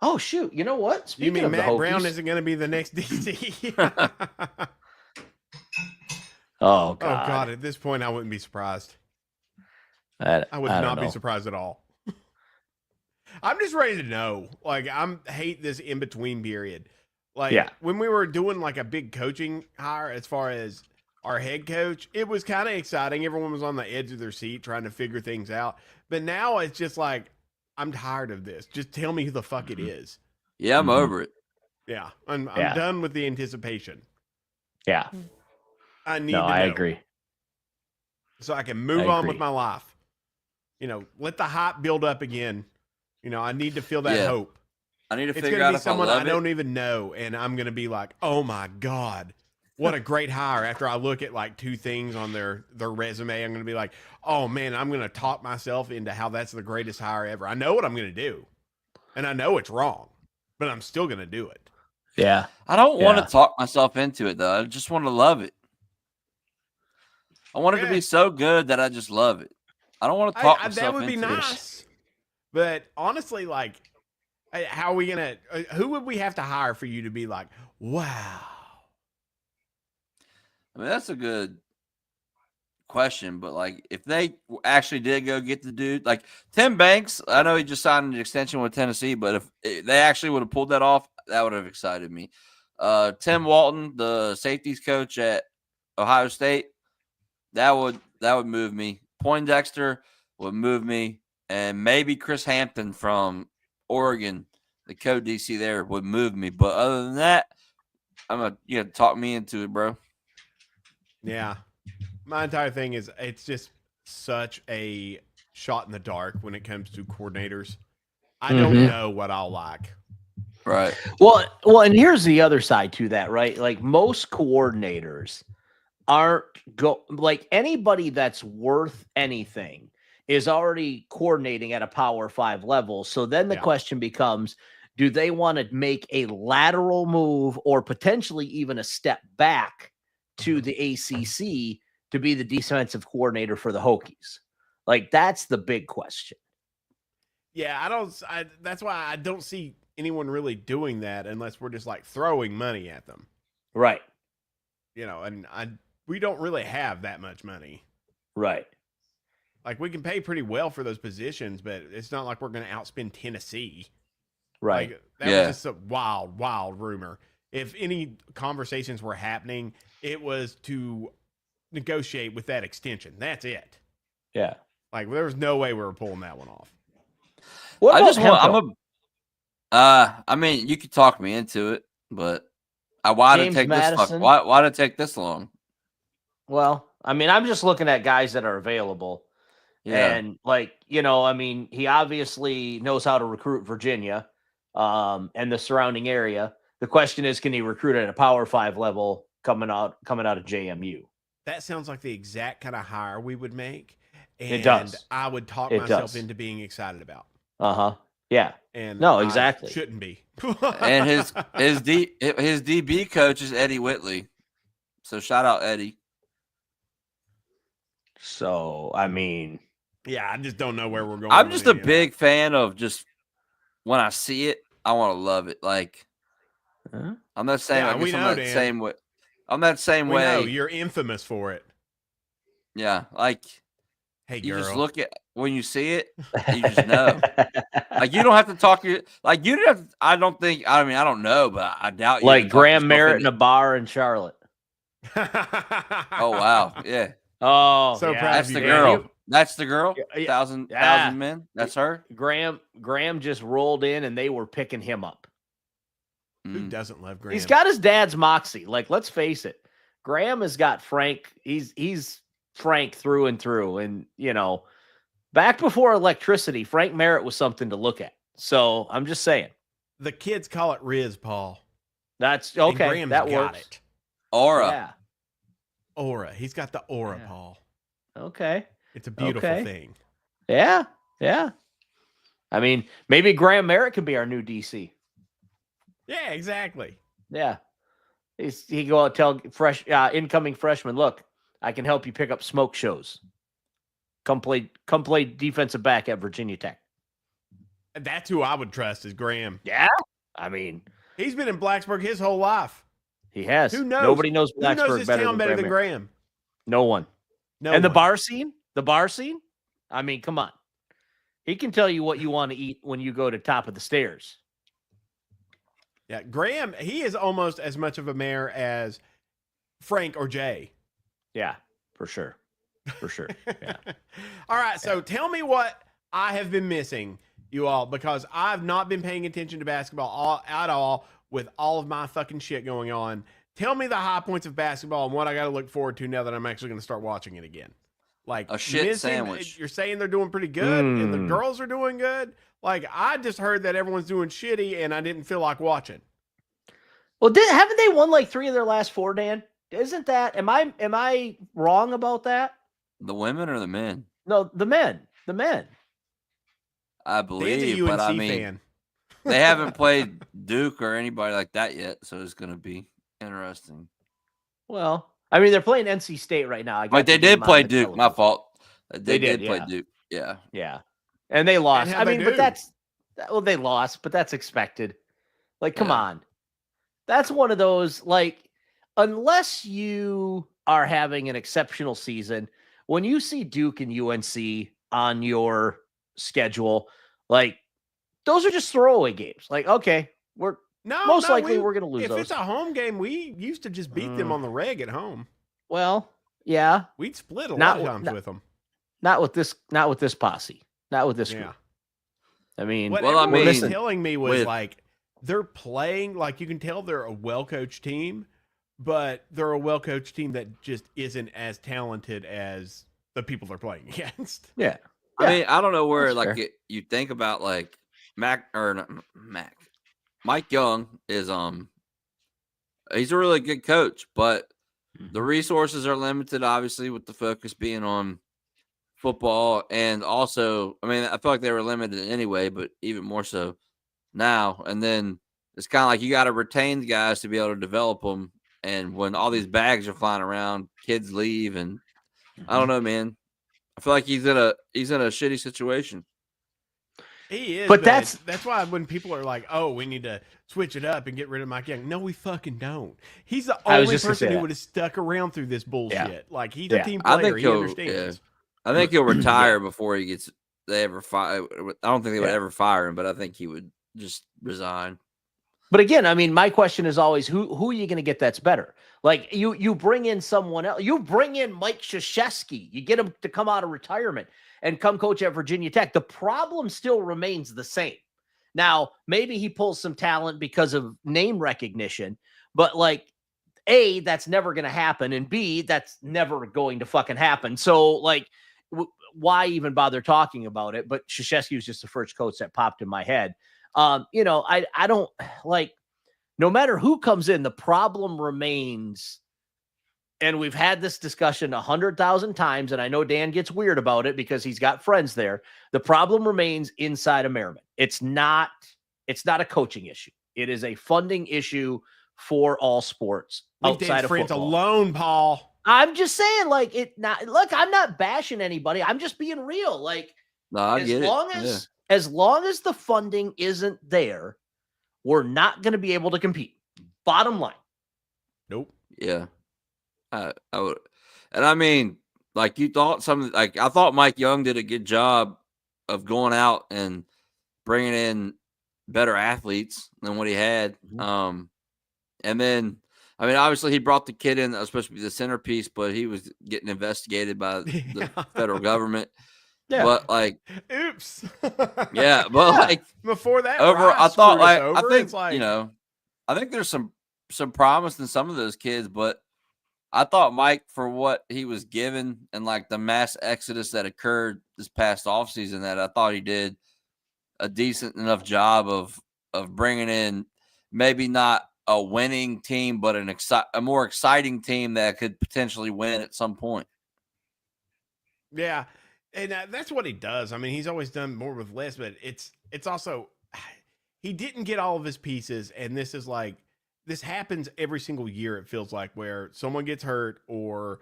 [SPEAKER 3] Oh shoot! You know what?
[SPEAKER 4] You
[SPEAKER 3] Speaking
[SPEAKER 4] mean
[SPEAKER 3] of the
[SPEAKER 4] Matt
[SPEAKER 3] Hokies,
[SPEAKER 4] Brown isn't going to be the next DC?
[SPEAKER 3] oh
[SPEAKER 4] Oh
[SPEAKER 3] god!
[SPEAKER 4] God! At this point, I wouldn't be surprised. I would
[SPEAKER 3] don't
[SPEAKER 4] not be
[SPEAKER 3] know.
[SPEAKER 4] surprised at all. I'm just ready to know. Like, hate this in between period. Like,
[SPEAKER 3] Yeah.
[SPEAKER 4] when we were doing like a big coaching hire as far as our head coach, it was kind of exciting. Everyone was on the edge of their seat trying to figure things out. But now it's just like, I'm tired of this. Just tell me who the fuck it is.
[SPEAKER 5] Yeah, I'm
[SPEAKER 3] Mhm.
[SPEAKER 5] over it.
[SPEAKER 4] Yeah, I'm
[SPEAKER 3] Yeah.
[SPEAKER 4] done with the anticipation.
[SPEAKER 3] Yeah.
[SPEAKER 4] I need
[SPEAKER 3] No,
[SPEAKER 4] to know.
[SPEAKER 3] I agree.
[SPEAKER 4] So I can move
[SPEAKER 3] I
[SPEAKER 4] on
[SPEAKER 3] agree.
[SPEAKER 4] with my life. You know, let the hype build up again. You know, I need to feel that
[SPEAKER 5] Yeah.
[SPEAKER 4] hope.
[SPEAKER 5] I need to
[SPEAKER 4] It's
[SPEAKER 5] figure
[SPEAKER 4] going to
[SPEAKER 5] out
[SPEAKER 4] be
[SPEAKER 5] if
[SPEAKER 4] someone
[SPEAKER 5] I
[SPEAKER 4] I
[SPEAKER 5] love
[SPEAKER 4] don't
[SPEAKER 5] it.
[SPEAKER 4] even know, and I'm going to be like, "Oh my god, what a great hire!" After I look at like 2 things on their resume, I'm going to be like, "Oh man, I'm going to talk myself into how that's the greatest hire ever." I know what I'm going to do, and I know it's wrong, but I'm still going to do it.
[SPEAKER 3] Yeah.
[SPEAKER 5] I don't want
[SPEAKER 3] Yeah.
[SPEAKER 5] to talk myself into it though. I just want to love it. I want it to
[SPEAKER 4] Yeah.
[SPEAKER 5] be so good that I just love it. I don't want to talk myself
[SPEAKER 4] That would be
[SPEAKER 5] into it.
[SPEAKER 4] nice, but honestly, like, how are we going to? Who would we have to hire for you to be like, "Wow"?
[SPEAKER 5] I mean, that's a good question, but like, if they actually did go get the dude, like Tim Banks, I know he just signed an extension with Tennessee, but if they actually would have pulled that off, that would have excited me. Tim Walton, the safeties coach at Ohio State, that would move me. Poindexter would move me, and maybe Chris Hampton from Oregon, the co-DC there, would move me. But other than that, you have to talk me into it, bro.
[SPEAKER 4] Yeah. My entire thing is it's just such a shot in the dark when it comes to coordinators. I don't
[SPEAKER 3] Mhm.
[SPEAKER 4] know what I'll like.
[SPEAKER 5] Right.
[SPEAKER 3] Well, and here's the other side to that, right? Like most coordinators aren't like anybody that's worth anything is already coordinating at a Power 5 level. So then the
[SPEAKER 4] Yeah.
[SPEAKER 3] question becomes, do they want to make a lateral move or potentially even a step back to the ACC to be the defensive coordinator for the Hokies? Like that's the big question.
[SPEAKER 4] Yeah, that's why I don't see anyone really doing that unless we're just like throwing money at them.
[SPEAKER 3] Right.
[SPEAKER 4] You know, and we don't really have that much money.
[SPEAKER 3] Right.
[SPEAKER 4] Like we can pay pretty well for those positions, but it's not like we're going to outspend Tennessee.
[SPEAKER 3] Right.
[SPEAKER 4] Like, that
[SPEAKER 5] Yeah.
[SPEAKER 4] was just a wild rumor. If any conversations were happening, it was to negotiate with that extension. That's it.
[SPEAKER 3] Yeah.
[SPEAKER 4] Like there was no way we were pulling that one off.
[SPEAKER 3] What
[SPEAKER 5] I
[SPEAKER 3] about
[SPEAKER 5] just want.
[SPEAKER 3] Hemphill?
[SPEAKER 5] I mean, you could talk me into it, but why did it
[SPEAKER 3] James
[SPEAKER 5] take this?
[SPEAKER 3] Madison?
[SPEAKER 5] Why did it take this long?
[SPEAKER 3] Well, I mean, I'm just looking at guys that are available.
[SPEAKER 5] Yeah.
[SPEAKER 3] And like, you know, I mean, he obviously knows how to recruit Virginia. and the surrounding area. The question is, can he recruit at a Power 5 level coming out of JMU?
[SPEAKER 4] That sounds like the exact kind of hire we would make. And
[SPEAKER 3] It does.
[SPEAKER 4] I would talk
[SPEAKER 3] It
[SPEAKER 4] myself
[SPEAKER 3] does.
[SPEAKER 4] into being excited about.
[SPEAKER 3] Uh-huh. Yeah.
[SPEAKER 4] And
[SPEAKER 3] No,
[SPEAKER 4] I
[SPEAKER 3] exactly.
[SPEAKER 4] shouldn't be.
[SPEAKER 5] And his DB coach is Eddie Whitley. So shout out Eddie.
[SPEAKER 3] So, I mean,
[SPEAKER 4] yeah, I just don't know where we're going.
[SPEAKER 5] I'm
[SPEAKER 4] with
[SPEAKER 5] just a
[SPEAKER 4] any of that.
[SPEAKER 5] big fan of just when I see it, I want to love it. Like I'm not saying
[SPEAKER 4] Yeah,
[SPEAKER 5] I guess
[SPEAKER 4] we
[SPEAKER 5] I'm
[SPEAKER 4] know,
[SPEAKER 5] that
[SPEAKER 4] Dan.
[SPEAKER 5] same way. I'm that same
[SPEAKER 4] We know
[SPEAKER 5] way.
[SPEAKER 4] you're infamous for it.
[SPEAKER 5] Yeah, like
[SPEAKER 4] Hey,
[SPEAKER 5] you
[SPEAKER 4] girl.
[SPEAKER 5] just look at when you see it, you just know. Like you don't have to talk to like you don't have to, I don't know, but I doubt you
[SPEAKER 3] like
[SPEAKER 5] can talk
[SPEAKER 3] Graham
[SPEAKER 5] yourself
[SPEAKER 3] Merritt in
[SPEAKER 5] into-
[SPEAKER 3] a bar in Charlotte.
[SPEAKER 5] Oh wow, yeah.
[SPEAKER 3] Oh,
[SPEAKER 4] So
[SPEAKER 3] yeah.
[SPEAKER 4] proud
[SPEAKER 5] That's
[SPEAKER 4] of
[SPEAKER 5] the
[SPEAKER 4] you,
[SPEAKER 5] girl.
[SPEAKER 4] man.
[SPEAKER 5] That's the girl.
[SPEAKER 3] Yeah,
[SPEAKER 5] Thousand
[SPEAKER 3] yeah.
[SPEAKER 5] men. That's her.
[SPEAKER 3] Graham just rolled in and they were picking him up.
[SPEAKER 4] Who
[SPEAKER 5] Mm.
[SPEAKER 4] doesn't love Graham?
[SPEAKER 3] He's got his dad's moxie. Like, let's face it. Graham has got Frank. He's Frank through and through. And, you know, back before electricity, Frank Merritt was something to look at. So I'm just saying.
[SPEAKER 4] The kids call it Riz, Paul.
[SPEAKER 3] That's
[SPEAKER 4] And
[SPEAKER 3] okay.
[SPEAKER 4] Graham's
[SPEAKER 3] That
[SPEAKER 4] got
[SPEAKER 3] works.
[SPEAKER 4] it.
[SPEAKER 5] Aura.
[SPEAKER 3] Yeah.
[SPEAKER 4] Aura. He's got the aura,
[SPEAKER 3] Yeah.
[SPEAKER 4] Paul.
[SPEAKER 3] Okay.
[SPEAKER 4] It's a beautiful
[SPEAKER 3] Okay.
[SPEAKER 4] thing.
[SPEAKER 3] Yeah. Yeah. I mean, maybe Graham Merritt could be our new DC.
[SPEAKER 4] Yeah, exactly.
[SPEAKER 3] Yeah. He go out tell incoming freshmen, look, I can help you pick up smoke shows. Come play defensive back at Virginia Tech.
[SPEAKER 4] That's who I would trust is Graham.
[SPEAKER 3] Yeah. I mean,
[SPEAKER 4] He's been in Blacksburg his whole life.
[SPEAKER 3] he has.
[SPEAKER 4] Who knows?
[SPEAKER 3] Nobody knows
[SPEAKER 4] Who knows
[SPEAKER 3] Blacksburg
[SPEAKER 4] this
[SPEAKER 3] better
[SPEAKER 4] town better than
[SPEAKER 3] Graham.
[SPEAKER 4] Graham?
[SPEAKER 3] No one.
[SPEAKER 4] No
[SPEAKER 3] And the
[SPEAKER 4] one.
[SPEAKER 3] bar scene? I mean, come on. He can tell you what you want to eat when you go to top of the stairs.
[SPEAKER 4] Yeah, Graham, he is almost as much of a mayor as Frank or Jay.
[SPEAKER 3] Yeah, for sure. For sure. Yeah.
[SPEAKER 4] All right, so tell me what I have been missing, you all, because I've not been paying attention to basketball at all with all of my fucking shit going on. Tell me the high points of basketball and what I got to look forward to now that I'm actually going to start watching it again. Like
[SPEAKER 5] A shit
[SPEAKER 4] missing-
[SPEAKER 5] sandwich.
[SPEAKER 4] You're saying they're doing pretty good and the girls are doing good. Like I just heard that everyone's doing shitty and I didn't feel like watching.
[SPEAKER 3] Well, haven't they won like 3 of their last 4, Dan? Isn't that am I wrong about that?
[SPEAKER 5] The women or the men?
[SPEAKER 3] No, the men. The men.
[SPEAKER 5] I
[SPEAKER 4] Dan's
[SPEAKER 5] believe,
[SPEAKER 4] a UNC
[SPEAKER 5] but I mean,
[SPEAKER 4] fan.
[SPEAKER 5] they haven't played Duke or anybody like that yet, so it's going to be interesting.
[SPEAKER 3] Well, I mean, they're playing NC State right now. I got
[SPEAKER 5] Like they
[SPEAKER 3] the game
[SPEAKER 5] did
[SPEAKER 3] on
[SPEAKER 5] play
[SPEAKER 3] the
[SPEAKER 5] Duke. My
[SPEAKER 3] television.
[SPEAKER 5] fault. They
[SPEAKER 3] did,
[SPEAKER 5] did play
[SPEAKER 3] yeah.
[SPEAKER 5] Duke. Yeah.
[SPEAKER 3] Yeah. And they lost.
[SPEAKER 4] And
[SPEAKER 3] I
[SPEAKER 4] how'd they
[SPEAKER 3] mean, but
[SPEAKER 4] do?
[SPEAKER 3] they lost, but that's expected. Like, come
[SPEAKER 5] Yeah.
[SPEAKER 3] on. That's one of those, like, unless you are having an exceptional season, when you see Duke and UNC on your schedule, like, those are just throwaway games. Like, okay, most likely we're going to lose
[SPEAKER 4] if
[SPEAKER 3] those.
[SPEAKER 4] it's a home game, we used to just beat them on the reg at home.
[SPEAKER 3] Well, yeah,
[SPEAKER 4] We'd split a
[SPEAKER 3] Not
[SPEAKER 4] lot of
[SPEAKER 3] w-
[SPEAKER 4] times with them.
[SPEAKER 3] not with this posse, not with this
[SPEAKER 4] Yeah.
[SPEAKER 3] group. I mean,
[SPEAKER 4] What
[SPEAKER 5] Well, I
[SPEAKER 4] everyone was
[SPEAKER 5] mean,
[SPEAKER 4] telling me was
[SPEAKER 5] with-
[SPEAKER 4] like they're playing like you can tell they're a well-coached team, but they're a well-coached team that just isn't as talented as the people they're playing against.
[SPEAKER 3] yeah.
[SPEAKER 5] I mean, I don't know where
[SPEAKER 3] That's
[SPEAKER 5] like
[SPEAKER 3] fair.
[SPEAKER 5] you think about like Mike Young is he's a really good coach, but the resources are limited, obviously, with the focus being on football. And also, I mean, I feel like they were limited anyway, but even more so now. And then it's kind of like you got to retain the guys to be able to develop them. And when all these bags are flying around, kids leave, and I don't know, man. I feel like he's in a shitty situation.
[SPEAKER 4] He is,
[SPEAKER 3] But
[SPEAKER 4] that's why when people are like, "Oh, we need to switch it up and get rid of Mike Young," no, we fucking don't. He's the
[SPEAKER 3] I was
[SPEAKER 4] only
[SPEAKER 3] just gonna say
[SPEAKER 4] person who
[SPEAKER 3] that.
[SPEAKER 4] would have stuck around through this bullshit. Like he's
[SPEAKER 3] Yeah.
[SPEAKER 4] a team
[SPEAKER 5] I
[SPEAKER 4] player.
[SPEAKER 5] think
[SPEAKER 4] He
[SPEAKER 5] he'll-
[SPEAKER 4] understands.
[SPEAKER 5] I think he'll retire before he gets they ever fire. I don't think they would
[SPEAKER 3] Yeah.
[SPEAKER 5] ever fire him, but I think he would just resign.
[SPEAKER 3] But again, I mean, my question is always who are you going to get that's better? Like you bring in someone else. You bring in Mike Krzyzewski. You get him to come out of retirement and come coach at Virginia Tech. The problem still remains the same. Now, maybe he pulls some talent because of name recognition, but like A, that's never going to happen, and B, that's never going to fucking happen. So like why even bother talking about it? But Krzyzewski was just the first coach that popped in my head. You know, I don't like, no matter who comes in, the problem remains. And we've had this discussion 100,000 times, and I know Dan gets weird about it because he's got friends there. The problem remains inside of Merriman. It's not a coaching issue. It is a funding issue for all sports
[SPEAKER 4] Leave
[SPEAKER 3] outside
[SPEAKER 4] Dan's
[SPEAKER 3] of
[SPEAKER 4] friends
[SPEAKER 3] football.
[SPEAKER 4] alone, Paul.
[SPEAKER 3] I'm just saying, like, look, I'm not bashing anybody. I'm just being real. Like,
[SPEAKER 5] No, I get
[SPEAKER 3] as long as the funding isn't there, we're not going to be able to compete. Bottom line.
[SPEAKER 4] Nope.
[SPEAKER 5] Yeah. I would, and I mean, like you thought I thought Mike Young did a good job of going out and bringing in better athletes than what he had.
[SPEAKER 3] Mm-hmm.
[SPEAKER 5] And then, I mean, obviously he brought the kid in that was supposed to be the centerpiece, but he was getting investigated by the federal government.
[SPEAKER 3] Yeah.
[SPEAKER 5] But like,
[SPEAKER 4] oops.
[SPEAKER 5] Yeah, but like
[SPEAKER 4] before that,
[SPEAKER 5] I thought like I think
[SPEAKER 4] it's like,
[SPEAKER 5] you know, I think there's some promise in some of those kids, but I thought Mike, for what he was given and like the mass exodus that occurred this past offseason, that I thought he did a decent enough job of bringing in maybe not a winning team, but a more exciting team that could potentially win at some point.
[SPEAKER 4] Yeah, and that's what he does. I mean, he's always done more with less, but it's also he didn't get all of his pieces, and this is like. This happens every single year, it feels like, where someone gets hurt or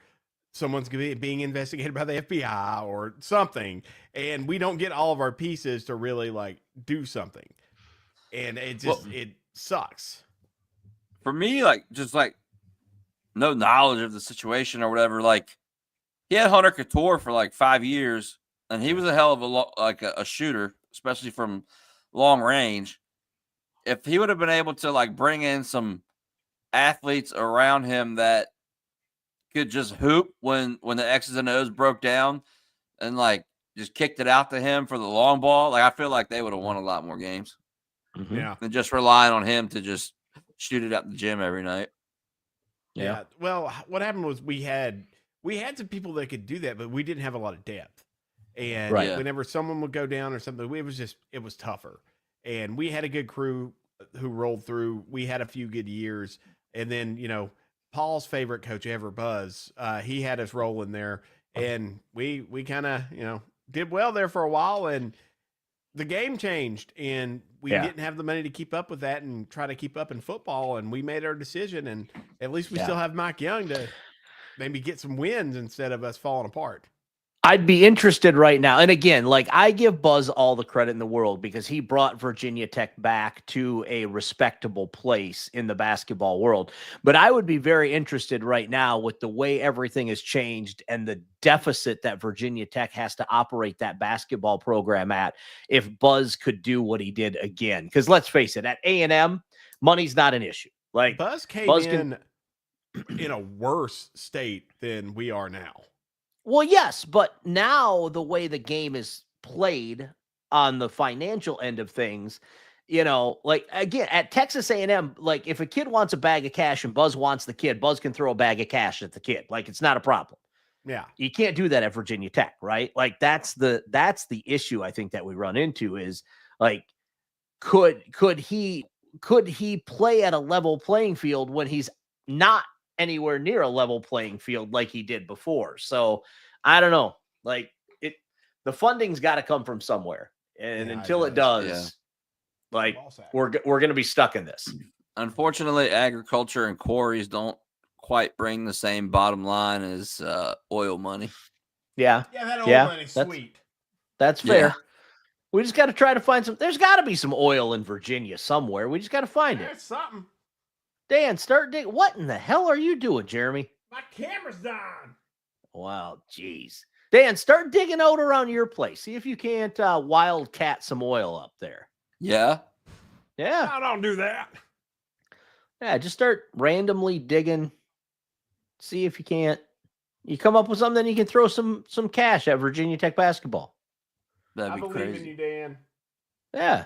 [SPEAKER 4] someone's being investigated by the FBI or something, and we don't get all of our pieces to really, like, do something. And it just, it sucks.
[SPEAKER 5] For me, like, just, like, no knowledge of the situation or whatever, like, he had Hunter Couture for, like, 5 years, and he was a hell of a shooter, especially from long range. If he would have been able to like bring in some athletes around him that could just hoop when the X's and O's broke down and like just kicked it out to him for the long ball, like I feel like they would have won a lot more games.
[SPEAKER 3] Mm-hmm.
[SPEAKER 4] Yeah.
[SPEAKER 5] Than just relying on him to just shoot it at the gym every night.
[SPEAKER 4] Yeah. Well, what happened was we had some people that could do that, but we didn't have a lot of depth. And whenever someone would go down or something, it was tougher. And we had a good crew who rolled through. We had a few good years. And then, you know, Paul's favorite coach ever, Buzz, he had us rolling there. And we kind of, you know, did well there for a while. And the game changed. And we didn't have the money to keep up with that and try to keep up in football. And we made our decision. And at least we still have Mike Young to maybe get some wins instead of us falling apart.
[SPEAKER 3] I'd be interested right now. And again, like I give Buzz all the credit in the world because he brought Virginia Tech back to a respectable place in the basketball world. But I would be very interested right now with the way everything has changed and the deficit that Virginia Tech has to operate that basketball program at, if Buzz could do what he did again. Because let's face it, at A&M, money's not an issue. Like
[SPEAKER 4] Buzz came in a worse state than we are now.
[SPEAKER 3] Well, yes, but now the way the game is played on the financial end of things, you know, like again at Texas A&M, like if a kid wants a bag of cash and Buzz wants the kid, Buzz can throw a bag of cash at the kid. Like it's not a problem.
[SPEAKER 4] Yeah.
[SPEAKER 3] You can't do that at Virginia Tech, right? Like that's the issue I think that we run into is like could he play at a level playing field when he's not anywhere near a level playing field like he did before. So I don't know, like the funding's got to come from somewhere. And until it does, like we're going to be stuck in this.
[SPEAKER 5] Unfortunately, agriculture and quarries don't quite bring the same bottom line as oil money.
[SPEAKER 4] Yeah. Yeah. That oil money's sweet.
[SPEAKER 3] That's fair. Yeah. We just got to try to find there's got to be some oil in Virginia somewhere. We just got to find it.
[SPEAKER 4] Something.
[SPEAKER 3] Dan, start digging. What in the hell are you doing, Jeremy?
[SPEAKER 4] My camera's down.
[SPEAKER 3] Wow, geez. Dan, start digging out around your place. See if you can't wildcat some oil up there.
[SPEAKER 5] Yeah.
[SPEAKER 3] Yeah.
[SPEAKER 4] I don't do that.
[SPEAKER 3] Yeah, just start randomly digging. See if you can't. You come up with something, then you can throw some cash at Virginia Tech basketball.
[SPEAKER 5] That'd be crazy.
[SPEAKER 4] I believe in you, Dan.
[SPEAKER 3] Yeah.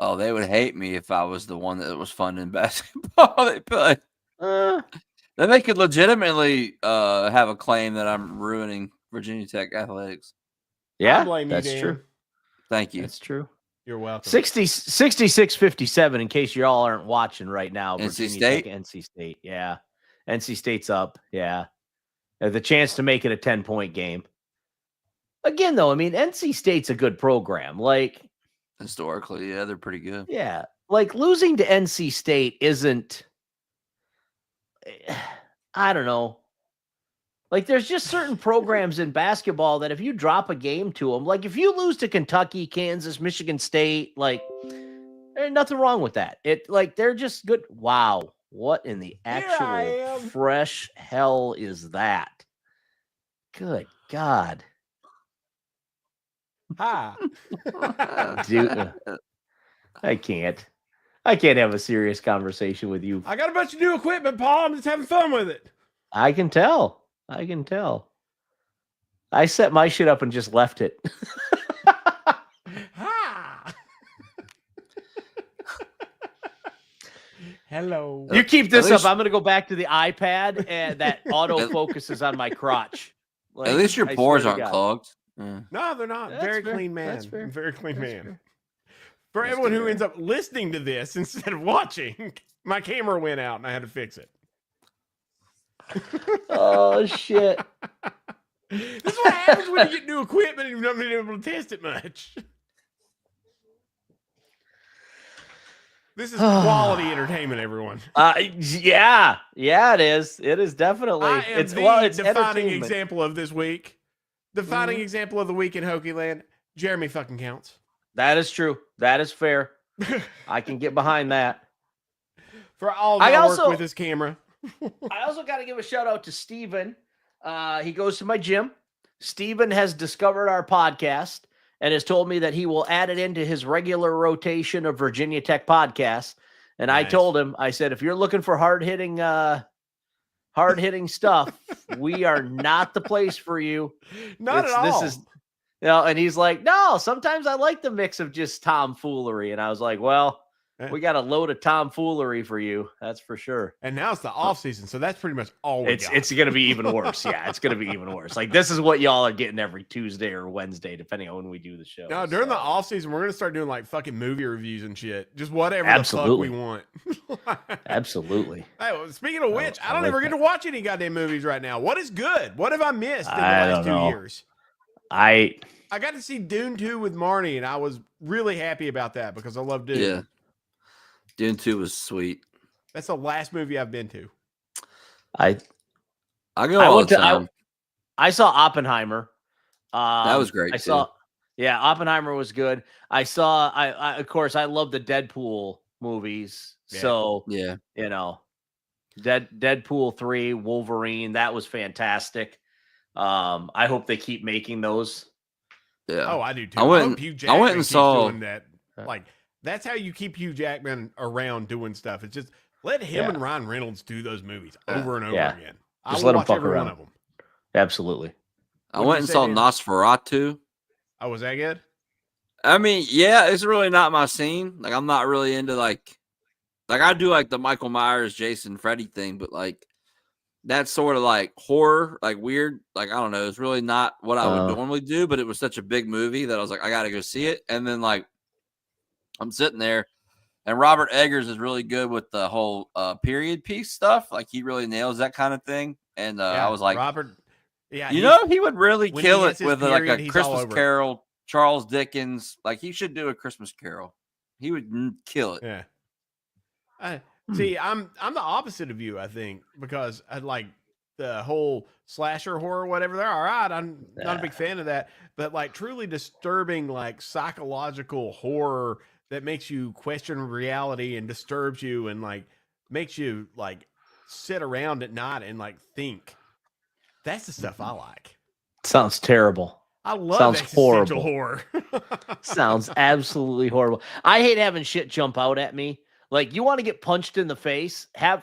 [SPEAKER 5] Oh, they would hate me if I was the one that was funding basketball. They play. Then they could legitimately have a claim that I'm ruining Virginia Tech athletics.
[SPEAKER 3] Yeah,
[SPEAKER 4] I blame
[SPEAKER 3] that's
[SPEAKER 4] you, Dan.
[SPEAKER 3] true.
[SPEAKER 5] Thank you.
[SPEAKER 3] That's true.
[SPEAKER 4] You're welcome.
[SPEAKER 3] 66-57, in case you all aren't watching right now.
[SPEAKER 5] NC
[SPEAKER 3] Virginia
[SPEAKER 5] State?
[SPEAKER 3] Tech, NC State. Yeah. NC State's up. Yeah. The chance to make it a 10-point game. Again, though, I mean, NC State's a good program. Like,
[SPEAKER 5] Historically, yeah, they're pretty good.
[SPEAKER 3] yeah, like losing to NC State isn't, I don't know. Like, there's just certain programs in basketball that if you drop a game to them, like if you lose to Kentucky, Kansas, Michigan State, like, there's nothing wrong with that. They're just good. Wow. What in the actual fresh hell is that? Good God.
[SPEAKER 4] Hi.
[SPEAKER 3] Dude, I can't have a serious conversation with you.
[SPEAKER 4] I got a bunch of new equipment, Paul. I'm just having fun with it.
[SPEAKER 3] I can tell. I set my shit up and just left it.
[SPEAKER 4] Ha! Hello.
[SPEAKER 3] You keep this
[SPEAKER 5] At least-
[SPEAKER 3] up. I'm going to go back to the iPad and that auto focuses on my crotch. Like,
[SPEAKER 5] At least your
[SPEAKER 3] I
[SPEAKER 5] pores
[SPEAKER 3] swear to
[SPEAKER 5] aren't
[SPEAKER 3] God.
[SPEAKER 5] clogged. Yeah.
[SPEAKER 4] No, they're not.
[SPEAKER 3] That's
[SPEAKER 4] Very
[SPEAKER 3] fair.
[SPEAKER 4] clean man.
[SPEAKER 3] That's fair.
[SPEAKER 4] Very clean
[SPEAKER 3] That's
[SPEAKER 4] man.
[SPEAKER 3] fair.
[SPEAKER 4] For
[SPEAKER 5] That's
[SPEAKER 4] everyone who
[SPEAKER 5] fair.
[SPEAKER 4] ends up listening to this instead of watching, my camera went out and I had to fix it.
[SPEAKER 3] Oh, shit.
[SPEAKER 4] This is what happens when you get new equipment and you've not been able to test it much. This is quality entertainment, everyone.
[SPEAKER 3] Yeah, it is. It is definitely.
[SPEAKER 4] I am
[SPEAKER 3] It's
[SPEAKER 4] the
[SPEAKER 3] it's
[SPEAKER 4] defining
[SPEAKER 3] entertainment.
[SPEAKER 4] example of this week. Defining example of the week in Hokie Land. Jeremy fucking counts.
[SPEAKER 3] That is true. That is fair. I can get behind that.
[SPEAKER 4] For all
[SPEAKER 3] I
[SPEAKER 4] my
[SPEAKER 3] also-
[SPEAKER 4] work with his camera.
[SPEAKER 3] I also got to give a shout out to Steven. He goes to my gym. Steven has discovered our podcast and has told me that he will add it into his regular rotation of Virginia Tech podcasts. And I
[SPEAKER 4] Nice.
[SPEAKER 3] told him, I said, if you're looking for hard hitting stuff, we are not the place for you.
[SPEAKER 4] Not at all.
[SPEAKER 3] This is, and he's like, no, sometimes I like the mix of just tomfoolery. And I was like, well, we got a load of tomfoolery for you. That's for sure.
[SPEAKER 4] And now it's the off season, so that's pretty much all we got.
[SPEAKER 3] It's going to be even worse. Yeah, it's going to be even worse. Like, this is what y'all are getting every Tuesday or Wednesday, depending on when we do the show.
[SPEAKER 4] No, during the
[SPEAKER 3] So,
[SPEAKER 4] off season, we're gonna start doing like fucking movie reviews and shit. Just whatever
[SPEAKER 3] Absolutely.
[SPEAKER 4] the fuck we want.
[SPEAKER 3] absolutely.
[SPEAKER 4] Hey, well, speaking of which, I
[SPEAKER 3] I
[SPEAKER 4] don't
[SPEAKER 3] like
[SPEAKER 4] ever get
[SPEAKER 3] that.
[SPEAKER 4] to watch any goddamn movies right now. What is good? What have I missed in the
[SPEAKER 3] I
[SPEAKER 4] last
[SPEAKER 3] don't
[SPEAKER 4] 2
[SPEAKER 3] know.
[SPEAKER 4] years?
[SPEAKER 3] I
[SPEAKER 4] got to see Dune 2 with Marnie, and I was really happy about that because I love Dune.
[SPEAKER 5] Yeah. Dune 2 was sweet.
[SPEAKER 4] That's the last movie I've been to.
[SPEAKER 5] I go
[SPEAKER 3] I
[SPEAKER 5] all
[SPEAKER 3] went
[SPEAKER 5] the
[SPEAKER 3] to- I-
[SPEAKER 5] time.
[SPEAKER 3] I saw Oppenheimer.
[SPEAKER 5] That was great,
[SPEAKER 3] I
[SPEAKER 5] too.
[SPEAKER 3] saw. Yeah, Oppenheimer was good. I saw. I of course I love the Deadpool movies.
[SPEAKER 4] Yeah.
[SPEAKER 3] So
[SPEAKER 5] Yeah.
[SPEAKER 3] Deadpool 3, Wolverine. That was fantastic. I hope they keep making those.
[SPEAKER 5] Yeah.
[SPEAKER 4] Oh, I do too.
[SPEAKER 5] I went-
[SPEAKER 4] hope Hugh
[SPEAKER 5] I
[SPEAKER 4] Jackman
[SPEAKER 5] went and
[SPEAKER 4] keeps
[SPEAKER 5] saw-
[SPEAKER 4] doing that. Like, that's how you keep Hugh Jackman around doing stuff. It's just let him
[SPEAKER 3] Yeah.
[SPEAKER 4] and Ryan Reynolds do those movies over and over
[SPEAKER 3] Yeah.
[SPEAKER 4] again.
[SPEAKER 3] Just
[SPEAKER 4] I will
[SPEAKER 3] let 'em
[SPEAKER 4] watch
[SPEAKER 3] fuck
[SPEAKER 4] every
[SPEAKER 3] around.
[SPEAKER 4] one of them.
[SPEAKER 3] Absolutely.
[SPEAKER 5] I
[SPEAKER 4] What'd
[SPEAKER 5] went
[SPEAKER 4] you
[SPEAKER 5] and
[SPEAKER 4] say,
[SPEAKER 5] saw
[SPEAKER 4] Dan?
[SPEAKER 5] Nosferatu.
[SPEAKER 4] Oh, was that good?
[SPEAKER 5] I mean, yeah, it's really not my scene. Like, I'm not really into like I do like the Michael Myers, Jason, Freddy thing, but like that sort of like horror, like weird, like I don't know, it's really not what I would normally do. But it was such a big movie that I was like, I got to go see it. And then like I'm sitting there, and Robert Eggers is really good with the whole period piece stuff. Like he really nails that kind of thing. And I was like,
[SPEAKER 4] Robert. Yeah,
[SPEAKER 5] you know, he would really
[SPEAKER 4] when
[SPEAKER 5] kill
[SPEAKER 4] he
[SPEAKER 5] it
[SPEAKER 4] hits his
[SPEAKER 5] with like
[SPEAKER 4] period,
[SPEAKER 5] a
[SPEAKER 4] he's all
[SPEAKER 5] Christmas
[SPEAKER 4] over it.
[SPEAKER 5] Carol, Charles Dickens. Like he should do a Christmas Carol. He would kill it.
[SPEAKER 4] Yeah. See, I'm the opposite of you, I think, because I like the whole slasher horror, whatever. They're all right. I'm not a big fan of that, but like truly disturbing, like psychological horror that makes you question reality and disturbs you and like makes you like sit around at night and like think. That's the stuff I like.
[SPEAKER 3] Sounds terrible.
[SPEAKER 4] I love
[SPEAKER 3] Sounds
[SPEAKER 4] existential
[SPEAKER 3] horrible.
[SPEAKER 4] horror.
[SPEAKER 3] Sounds absolutely horrible. I hate having shit jump out at me. Like, you want to get punched in the face? Have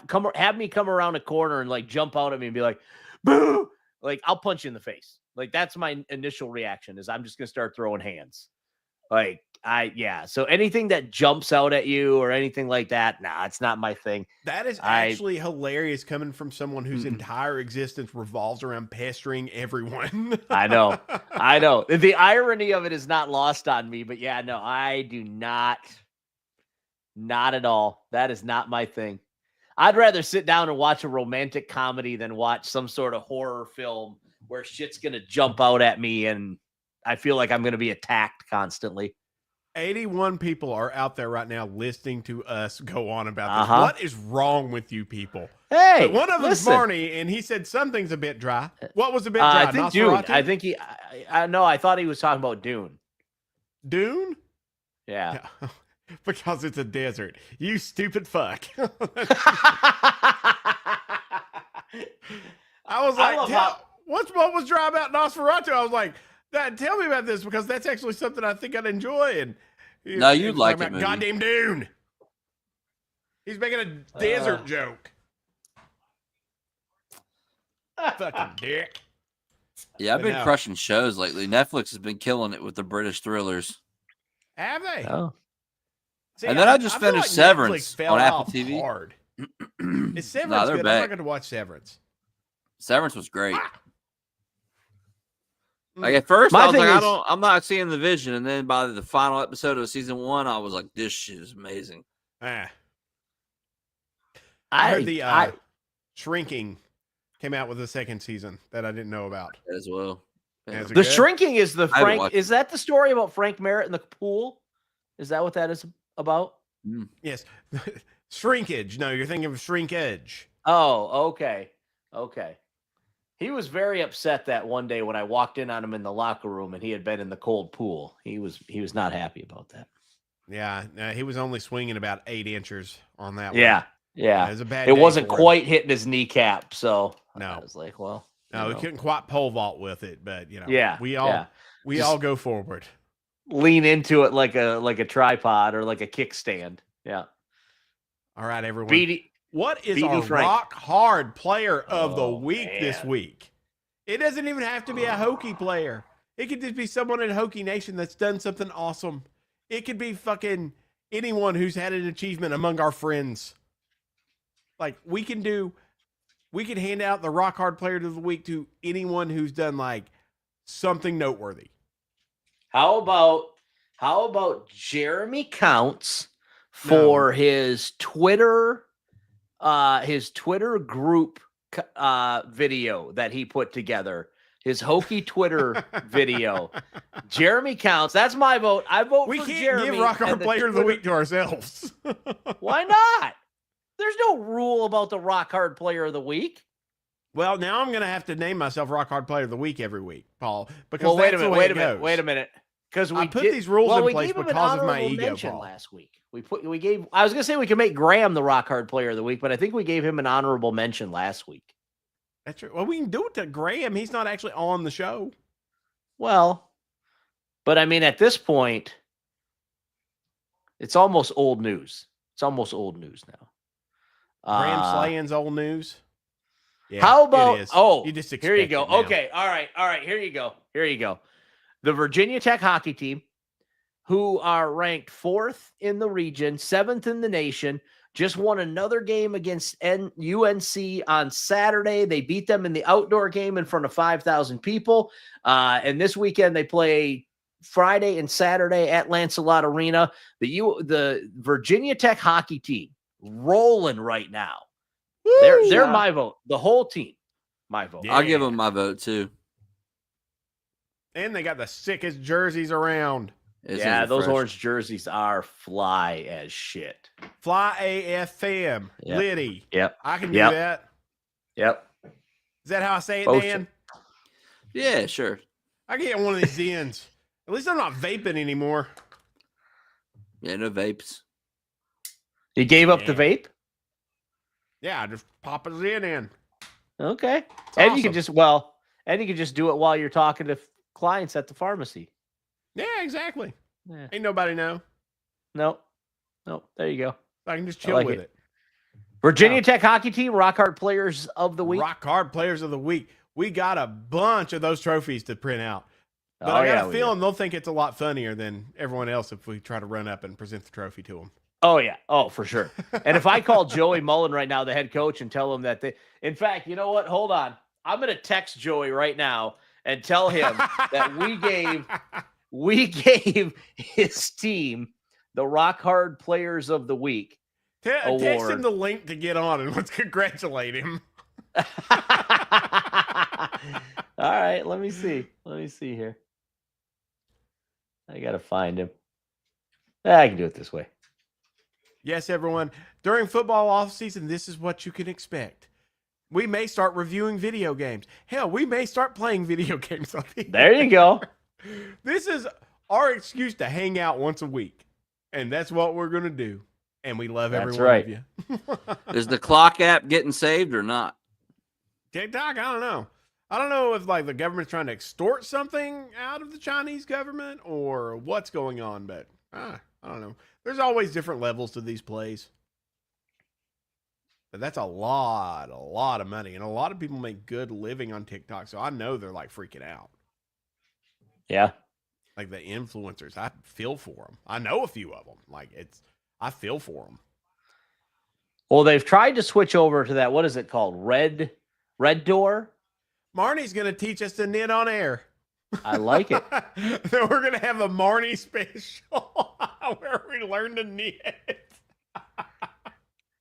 [SPEAKER 3] me come around a corner and like jump out at me and be like, boo! Like, I'll punch you in the face. Like, that's my initial reaction is I'm just gonna start throwing hands. Like, So anything that jumps out at you or anything like that, nah, it's not my thing.
[SPEAKER 4] That is actually hilarious coming from someone whose entire existence revolves around pestering everyone.
[SPEAKER 3] I know. The irony of it is not lost on me, but yeah, no, I do not at all. That is not my thing. I'd rather sit down and watch a romantic comedy than watch some sort of horror film where shit's going to jump out at me and I feel like I'm going to be attacked constantly.
[SPEAKER 4] 81 people are out there right now listening to us go on about this. What is wrong with you people?
[SPEAKER 3] Hey,
[SPEAKER 4] but one of them is Barney, and he said something's a bit dry. What was a bit dry?
[SPEAKER 3] I think Dune. I think I thought he was talking about Dune.
[SPEAKER 4] Dune?
[SPEAKER 3] Yeah.
[SPEAKER 4] Because it's a desert. You stupid fuck. I was like, what was dry about Nosferatu? I was like, tell me about this because that's actually something I think I'd enjoy. And
[SPEAKER 5] no, you like it.
[SPEAKER 4] Goddamn Dune. He's making a desert joke. Fucking dick.
[SPEAKER 5] Yeah, I've been crushing shows lately. Netflix has been killing it with the British thrillers.
[SPEAKER 4] Have they?
[SPEAKER 3] Oh.
[SPEAKER 4] See,
[SPEAKER 5] and then I just finished Severance on Apple TV.
[SPEAKER 4] Hard. Is Severance good?
[SPEAKER 5] Back.
[SPEAKER 4] I'm not going to watch Severance.
[SPEAKER 5] Severance was great. Like at first, I was like, I'm not seeing the vision, and then by the final episode of season 1, I was like, this shit is amazing.
[SPEAKER 4] I heard the Shrinking came out with a second season that I didn't know about
[SPEAKER 5] as well.
[SPEAKER 3] Yeah. The Shrinking is the Frank. Is that the story about Frank Merritt in the pool? Is that what that is about?
[SPEAKER 4] Yes. Shrinkage. No, you're thinking of Shrinkage.
[SPEAKER 3] Oh, okay. He was very upset that one day when I walked in on him in the locker room and he had been in the cold pool. He was not happy about that.
[SPEAKER 4] Yeah, he was only swinging about 8 inches on that one.
[SPEAKER 3] Yeah.
[SPEAKER 4] It was a bad.
[SPEAKER 3] It wasn't quite hitting his kneecap, so
[SPEAKER 4] no.
[SPEAKER 3] I was like, well,
[SPEAKER 4] no, we couldn't quite pole vault with it, but we all go forward,
[SPEAKER 3] lean into it like a tripod or like a kickstand. Yeah.
[SPEAKER 4] All right, everyone. What is our rock hard player of the week this week? It doesn't even have to be a Hokie player. It could just be someone in Hokie Nation that's done something awesome. It could be fucking anyone who's had an achievement among our friends. Like we can hand out the rock hard player of the week to anyone who's done like something noteworthy.
[SPEAKER 3] How about Jeremy Counts for his Twitter group video that he put together, his Hokie Twitter video. Jeremy Counts. That's my vote. I vote for Jeremy.
[SPEAKER 4] We can't give rock hard player of the week to ourselves.
[SPEAKER 3] Why not? There's no rule about the rock hard player of the week.
[SPEAKER 4] Well, now I'm going to have to name myself rock hard player of the week every week, Paul. Because
[SPEAKER 3] wait a minute. Because we
[SPEAKER 4] put these rules in place because of my ego, Paul.
[SPEAKER 3] Last week, I was going to say we could make Graham the rock hard player of the week, but I think we gave him an honorable mention last week.
[SPEAKER 4] That's true. Well, we can do it to Graham. He's not actually on the show.
[SPEAKER 3] Well, but I mean, at this point, it's almost old news. It's almost old news now.
[SPEAKER 4] Graham Slaying's old news.
[SPEAKER 3] Yeah, how about?
[SPEAKER 4] You just
[SPEAKER 3] here you go. Okay, all right. Here you go. The Virginia Tech hockey team, who are ranked 4th in the region, 7th in the nation, just won another game against UNC on Saturday. They beat them in the outdoor game in front of 5,000 people. And this weekend they play Friday and Saturday at Lancelot Arena. The Virginia Tech hockey team rolling right now. Woo! They're my vote. The whole team, my vote.
[SPEAKER 5] Yeah. I'll give them my vote too.
[SPEAKER 4] And they got the sickest jerseys around.
[SPEAKER 3] Those orange jerseys are fly as shit.
[SPEAKER 4] Fly AFM. Yep. Liddy.
[SPEAKER 3] Yep.
[SPEAKER 4] I can do that.
[SPEAKER 3] Yep.
[SPEAKER 4] Is that how I say it, Dan?
[SPEAKER 5] Yeah, sure.
[SPEAKER 4] I can get one of these Zens. At least I'm not vaping anymore.
[SPEAKER 5] Yeah, no vapes.
[SPEAKER 3] You gave up the vape?
[SPEAKER 4] Yeah, I just pop a Zen in.
[SPEAKER 3] Okay.
[SPEAKER 4] It's
[SPEAKER 3] and
[SPEAKER 4] awesome.
[SPEAKER 3] you can just do it while you're talking to clients at the pharmacy.
[SPEAKER 4] Yeah, exactly. Yeah. Ain't nobody know.
[SPEAKER 3] Nope. There you go.
[SPEAKER 4] I can just chill with it.
[SPEAKER 3] Virginia Tech hockey team, rock hard players of the week.
[SPEAKER 4] Rock hard players of the week. We got a bunch of those trophies to print out. But
[SPEAKER 3] Oh,
[SPEAKER 4] I got
[SPEAKER 3] yeah,
[SPEAKER 4] a
[SPEAKER 3] we
[SPEAKER 4] feeling they'll think it's a lot funnier than everyone else if we try to run up and present the trophy to them.
[SPEAKER 3] Oh, yeah. Oh, for sure. And if I call Joey Mullen right now, the head coach, and tell him that in fact, you know what? Hold on. I'm going to text Joey right now and tell him that we gave his team the Rock Hard Players of the Week award.
[SPEAKER 4] Text him the link to get on and let's congratulate him.
[SPEAKER 3] All right, let me see. Let me see here. I got to find him. I can do it this way.
[SPEAKER 4] Yes, everyone. During football offseason, this is what you can expect. We may start reviewing video games. Hell, we may start playing video games on the
[SPEAKER 3] There you go.
[SPEAKER 4] This is our excuse to hang out once a week. And that's what we're going to do. And we love every
[SPEAKER 3] That's
[SPEAKER 4] one
[SPEAKER 3] right.
[SPEAKER 4] of you.
[SPEAKER 5] Is the clock app getting saved or not?
[SPEAKER 4] TikTok, I don't know. I don't know if like the government's trying to extort something out of the Chinese government or what's going on, but I don't know. There's always different levels to these plays. But that's a lot of money. And a lot of people make good living on TikTok. So I know they're like freaking out.
[SPEAKER 3] Yeah.
[SPEAKER 4] Like the influencers, I feel for them. I know a few of them. I feel for them.
[SPEAKER 3] Well, they've tried to switch over to that. What is it called? Red Door.
[SPEAKER 4] Marnie's going to teach us to knit on air.
[SPEAKER 3] I like it.
[SPEAKER 4] So we're going to have a Marnie special where we learn to knit.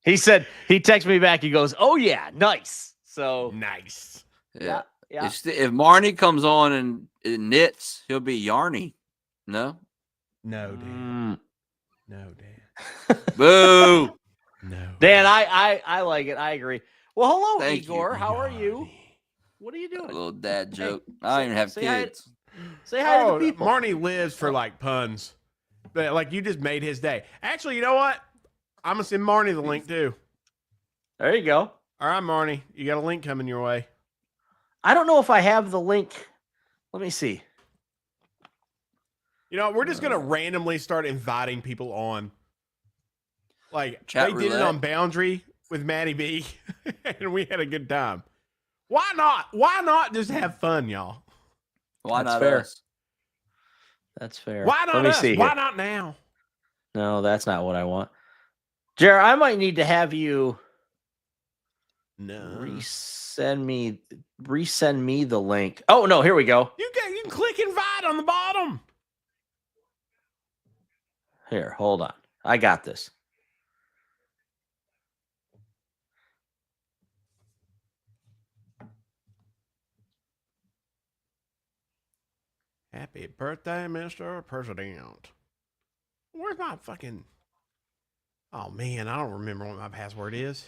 [SPEAKER 3] He said, he texted me back. He goes, "Oh yeah, nice." So
[SPEAKER 4] Nice.
[SPEAKER 3] yeah.
[SPEAKER 5] If Marnie comes on and it knits, he'll be Yarny. No?
[SPEAKER 4] No, Dan. No, Dan.
[SPEAKER 5] Boo!
[SPEAKER 4] No.
[SPEAKER 3] Dan, I like it. I agree. Well, hello,
[SPEAKER 5] Thank
[SPEAKER 3] Igor.
[SPEAKER 5] you.
[SPEAKER 3] How are you? What are you
[SPEAKER 5] A
[SPEAKER 3] doing?
[SPEAKER 5] little dad joke. I don't even have
[SPEAKER 3] say hi-
[SPEAKER 5] kids.
[SPEAKER 3] Say hi to
[SPEAKER 4] Oh,
[SPEAKER 3] the people.
[SPEAKER 4] Marnie lives for like puns. But like you just made his day. Actually, you know what? I'm going to send Marnie the link too.
[SPEAKER 3] There you go.
[SPEAKER 4] All right, Marnie. You got a link coming your way.
[SPEAKER 3] I don't know if I have the link. Let me see.
[SPEAKER 4] You know, we're just going to randomly start inviting people on. Like,
[SPEAKER 5] Chat
[SPEAKER 4] they did it
[SPEAKER 5] roulette.
[SPEAKER 4] on Boundary with Maddie B, and we had a good time. Why not? Why not just have fun, y'all?
[SPEAKER 5] Why
[SPEAKER 3] That's
[SPEAKER 5] not
[SPEAKER 3] fair.
[SPEAKER 5] us?
[SPEAKER 3] That's fair.
[SPEAKER 4] Why not
[SPEAKER 3] Let me
[SPEAKER 4] us?
[SPEAKER 3] see
[SPEAKER 4] Why
[SPEAKER 3] here.
[SPEAKER 4] not now?
[SPEAKER 3] No, that's not what I want. Jared, I might need to have you
[SPEAKER 4] No.
[SPEAKER 3] resend me the link. Oh no, here we go.
[SPEAKER 4] You can click invite on the bottom.
[SPEAKER 3] Here, hold on. I got this.
[SPEAKER 4] Happy birthday, Mr. President. Where's my fucking... Oh, man, I don't remember what my password is.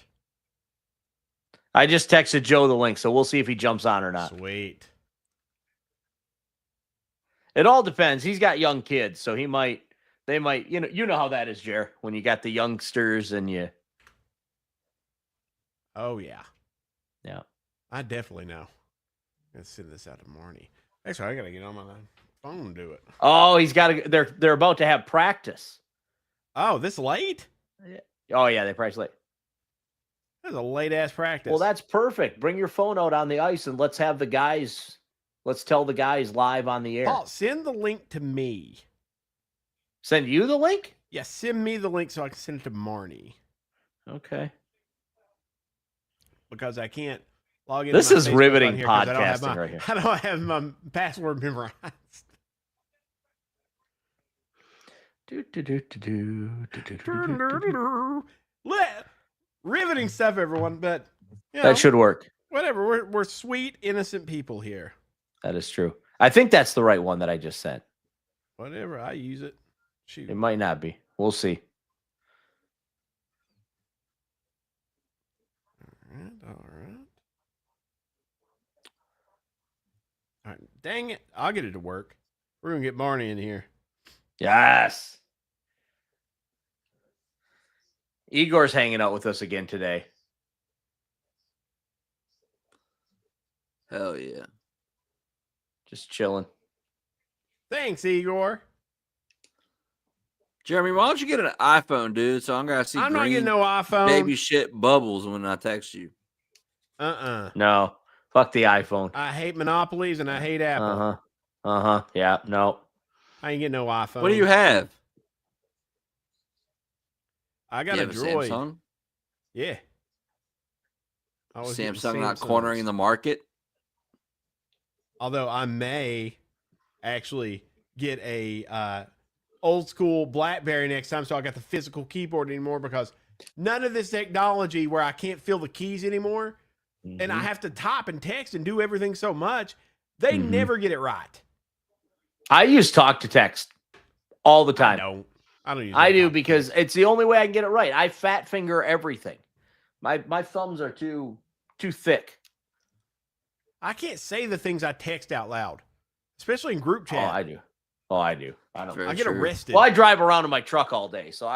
[SPEAKER 3] I just texted Joe the link, so we'll see if he jumps on or not.
[SPEAKER 4] Sweet.
[SPEAKER 3] It all depends. He's got young kids, so they might, you know how that is, Jer, when you got the youngsters and you.
[SPEAKER 4] Oh, yeah.
[SPEAKER 3] Yeah.
[SPEAKER 4] I definitely know. Let's send this out to Marnie. Actually, I got to get on my phone and do it.
[SPEAKER 3] Oh, he's got to. They're about to have practice.
[SPEAKER 4] Oh, this late?
[SPEAKER 3] Oh yeah, they practice late.
[SPEAKER 4] That's a late-ass practice.
[SPEAKER 3] Well, that's perfect. Bring your phone out on the ice and let's have the guys. Let's tell the guys live on the air.
[SPEAKER 4] Paul, send the link to me.
[SPEAKER 3] Send you the link?
[SPEAKER 4] Yeah, send me the link so I can send it to Marnie.
[SPEAKER 3] Okay.
[SPEAKER 4] Because I can't log in.
[SPEAKER 3] This is riveting
[SPEAKER 4] I don't have
[SPEAKER 3] podcasting right here.
[SPEAKER 4] I don't have my password memorized. Riveting stuff, everyone. But you know,
[SPEAKER 3] That should work.
[SPEAKER 4] whatever. We're sweet, innocent people here.
[SPEAKER 3] That is true. I think that's the right one that I just sent.
[SPEAKER 4] Whatever. I use it. Shoot.
[SPEAKER 3] It might not be. We'll see.
[SPEAKER 4] All right. All right. Dang it. I'll get it to work. We're going to get Marnie in here.
[SPEAKER 3] Yes. Igor's hanging out with us again today.
[SPEAKER 5] Hell yeah.
[SPEAKER 3] Just chilling.
[SPEAKER 4] Thanks, Igor.
[SPEAKER 5] Jeremy, why don't you get an iPhone, dude? So I'm going to see
[SPEAKER 4] I'm not
[SPEAKER 5] green
[SPEAKER 4] getting no iPhone.
[SPEAKER 5] baby shit bubbles when I text you.
[SPEAKER 3] No. Fuck the iPhone.
[SPEAKER 4] I hate monopolies and I hate Apple.
[SPEAKER 3] Yeah. No.
[SPEAKER 4] I ain't getting no iPhone.
[SPEAKER 5] What do you have?
[SPEAKER 4] I got
[SPEAKER 5] You
[SPEAKER 4] a
[SPEAKER 5] have a
[SPEAKER 4] Droid.
[SPEAKER 5] Samsung?
[SPEAKER 4] Yeah. I was getting
[SPEAKER 5] Samsung not cornering
[SPEAKER 4] Samsungs.
[SPEAKER 5] the market?
[SPEAKER 4] Although I may actually get a old school BlackBerry next time, so I got the physical keyboard anymore, because none of this technology where I can't feel the keys anymore and I have to type and text and do everything so much, they never get it right.
[SPEAKER 3] I use talk to text all the time.
[SPEAKER 4] I don't use
[SPEAKER 3] I do
[SPEAKER 4] talk to
[SPEAKER 3] because
[SPEAKER 4] text.
[SPEAKER 3] it's the only way I can get it right. I fat finger everything. My thumbs are too thick.
[SPEAKER 4] I can't say the things I text out loud, especially in group chat.
[SPEAKER 3] I do. I don't.
[SPEAKER 5] Very
[SPEAKER 4] I get
[SPEAKER 5] true.
[SPEAKER 4] arrested.
[SPEAKER 3] Well, I drive around in my truck all day, so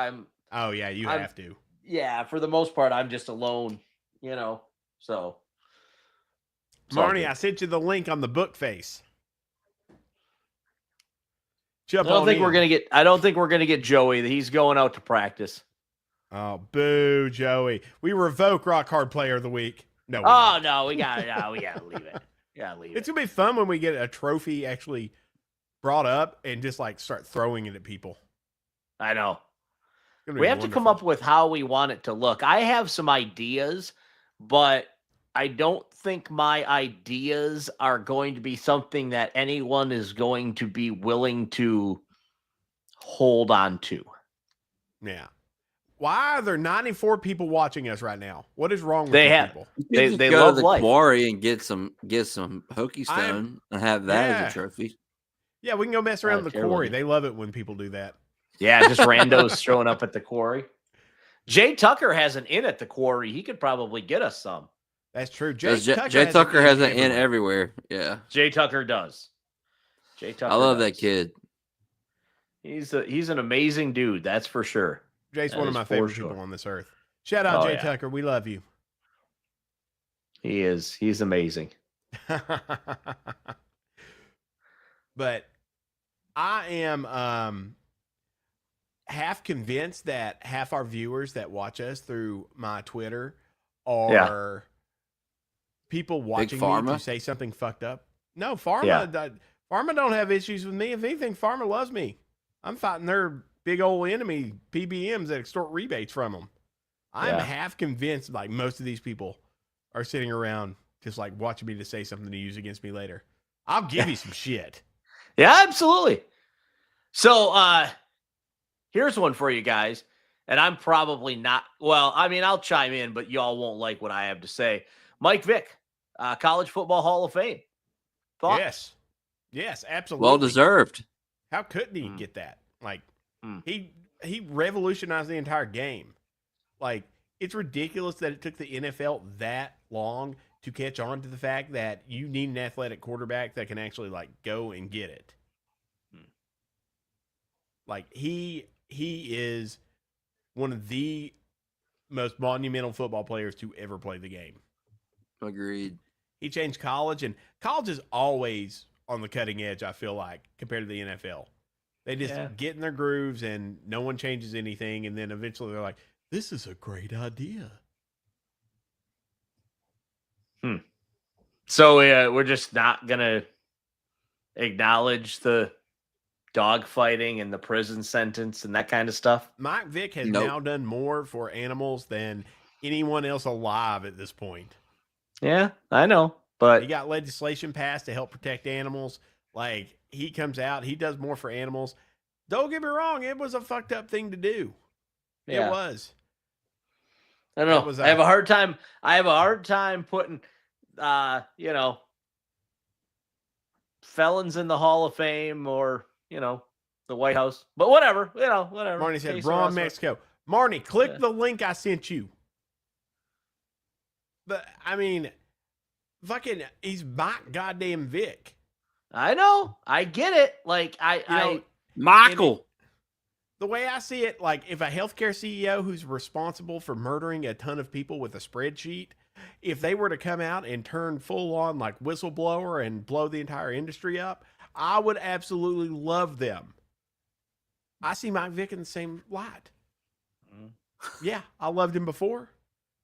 [SPEAKER 4] Oh yeah, you have to.
[SPEAKER 3] Yeah, for the most part, I'm just alone. So. it's all
[SPEAKER 4] Marnie,
[SPEAKER 3] good.
[SPEAKER 4] I sent you the link on the book face.
[SPEAKER 3] I don't think we're gonna get Joey. He's going out to practice.
[SPEAKER 4] Oh, boo, Joey. We revoke Rock Hard Player of the Week. No.
[SPEAKER 3] No, we gotta leave it.
[SPEAKER 4] It's gonna be fun when we get a trophy actually brought up and just like start throwing it at people.
[SPEAKER 3] I know.
[SPEAKER 4] It's gonna be
[SPEAKER 3] We have to come
[SPEAKER 4] wonderful.
[SPEAKER 3] up with how we want it to look. I have some ideas, but I don't think my ideas are going to be something that anyone is going to be willing to hold on to.
[SPEAKER 4] Yeah. Why are there 94 people watching us right now? What is wrong with
[SPEAKER 3] They
[SPEAKER 4] these
[SPEAKER 3] have-
[SPEAKER 4] people?
[SPEAKER 5] You
[SPEAKER 3] They-
[SPEAKER 5] could
[SPEAKER 3] they
[SPEAKER 5] go
[SPEAKER 3] love
[SPEAKER 5] to the
[SPEAKER 3] life.
[SPEAKER 5] quarry and get some hokey stone and have that
[SPEAKER 4] Yeah.
[SPEAKER 5] as a trophy.
[SPEAKER 4] Yeah, we can go mess around in the
[SPEAKER 3] terrible
[SPEAKER 4] quarry.
[SPEAKER 3] idea.
[SPEAKER 4] They love it when people do that.
[SPEAKER 3] Yeah, just randos showing up at the quarry. Jay Tucker has an in at the quarry. He could probably get us some.
[SPEAKER 4] That's true.
[SPEAKER 5] Jay Tucker has an in everywhere. Yeah.
[SPEAKER 3] Jay Tucker does. Jay Tucker.
[SPEAKER 5] I love that
[SPEAKER 3] does.
[SPEAKER 5] kid.
[SPEAKER 3] He's an amazing dude. That's for sure.
[SPEAKER 4] Jay's
[SPEAKER 3] That
[SPEAKER 4] one of
[SPEAKER 3] is
[SPEAKER 4] my
[SPEAKER 3] for
[SPEAKER 4] favorite
[SPEAKER 3] sure.
[SPEAKER 4] people on this earth. Shout out
[SPEAKER 3] Oh,
[SPEAKER 4] Jay
[SPEAKER 3] yeah.
[SPEAKER 4] Tucker. We love you.
[SPEAKER 3] He is. He's amazing.
[SPEAKER 4] But I am half convinced that half our viewers that watch us through my Twitter are people watching me
[SPEAKER 5] Pharma?
[SPEAKER 4] to say something fucked up. No, Pharma don't have issues with me. If anything, Pharma loves me. I'm fighting their big old enemy, PBMs, that extort rebates from them. I'm half convinced like most of these people are sitting around just like watching me to say something to use against me later. I'll give you some shit.
[SPEAKER 3] Yeah, absolutely. So here's one for you guys. And I'm probably not, well, I mean, I'll chime in, but y'all won't like what I have to say. Mike Vick, College Football Hall of Fame. Thoughts?
[SPEAKER 4] Yes, absolutely.
[SPEAKER 5] Well deserved.
[SPEAKER 4] How couldn't he get that? Like he revolutionized the entire game. Like, it's ridiculous that it took the NFL that long to catch on to the fact that you need an athletic quarterback that can actually like go and get it. Like he is one of the most monumental football players to ever play the game.
[SPEAKER 5] Agreed.
[SPEAKER 4] He changed college, and college is always on the cutting edge, I feel like, compared to the NFL. They just get in their grooves and no one changes anything, and then eventually they're like, this is a great idea.
[SPEAKER 3] So we're just not going to acknowledge the dogfighting and the prison sentence and that kind of stuff.
[SPEAKER 4] Mike Vick has now done more for animals than anyone else alive at this point.
[SPEAKER 3] Yeah, I know. But
[SPEAKER 4] he got legislation passed to help protect animals. Like, he comes out, he does more for animals. Don't get me wrong, it was a fucked up thing to do.
[SPEAKER 3] Yeah.
[SPEAKER 4] It was.
[SPEAKER 3] I don't know. I have a hard time putting felons in the Hall of Fame or, the White House. But whatever, whatever.
[SPEAKER 4] Marnie said, Braun, Mexico. Marnie, click the link I sent you. But, I mean, fucking, he's Mike goddamn Vick.
[SPEAKER 3] I know. I get it. Like,
[SPEAKER 5] Michael.
[SPEAKER 4] The way I see it, like, if a healthcare CEO who's responsible for murdering a ton of people with a spreadsheet, if they were to come out and turn full on like whistleblower and blow the entire industry up, I would absolutely love them. I see Mike Vick in the same light. Yeah, I loved him before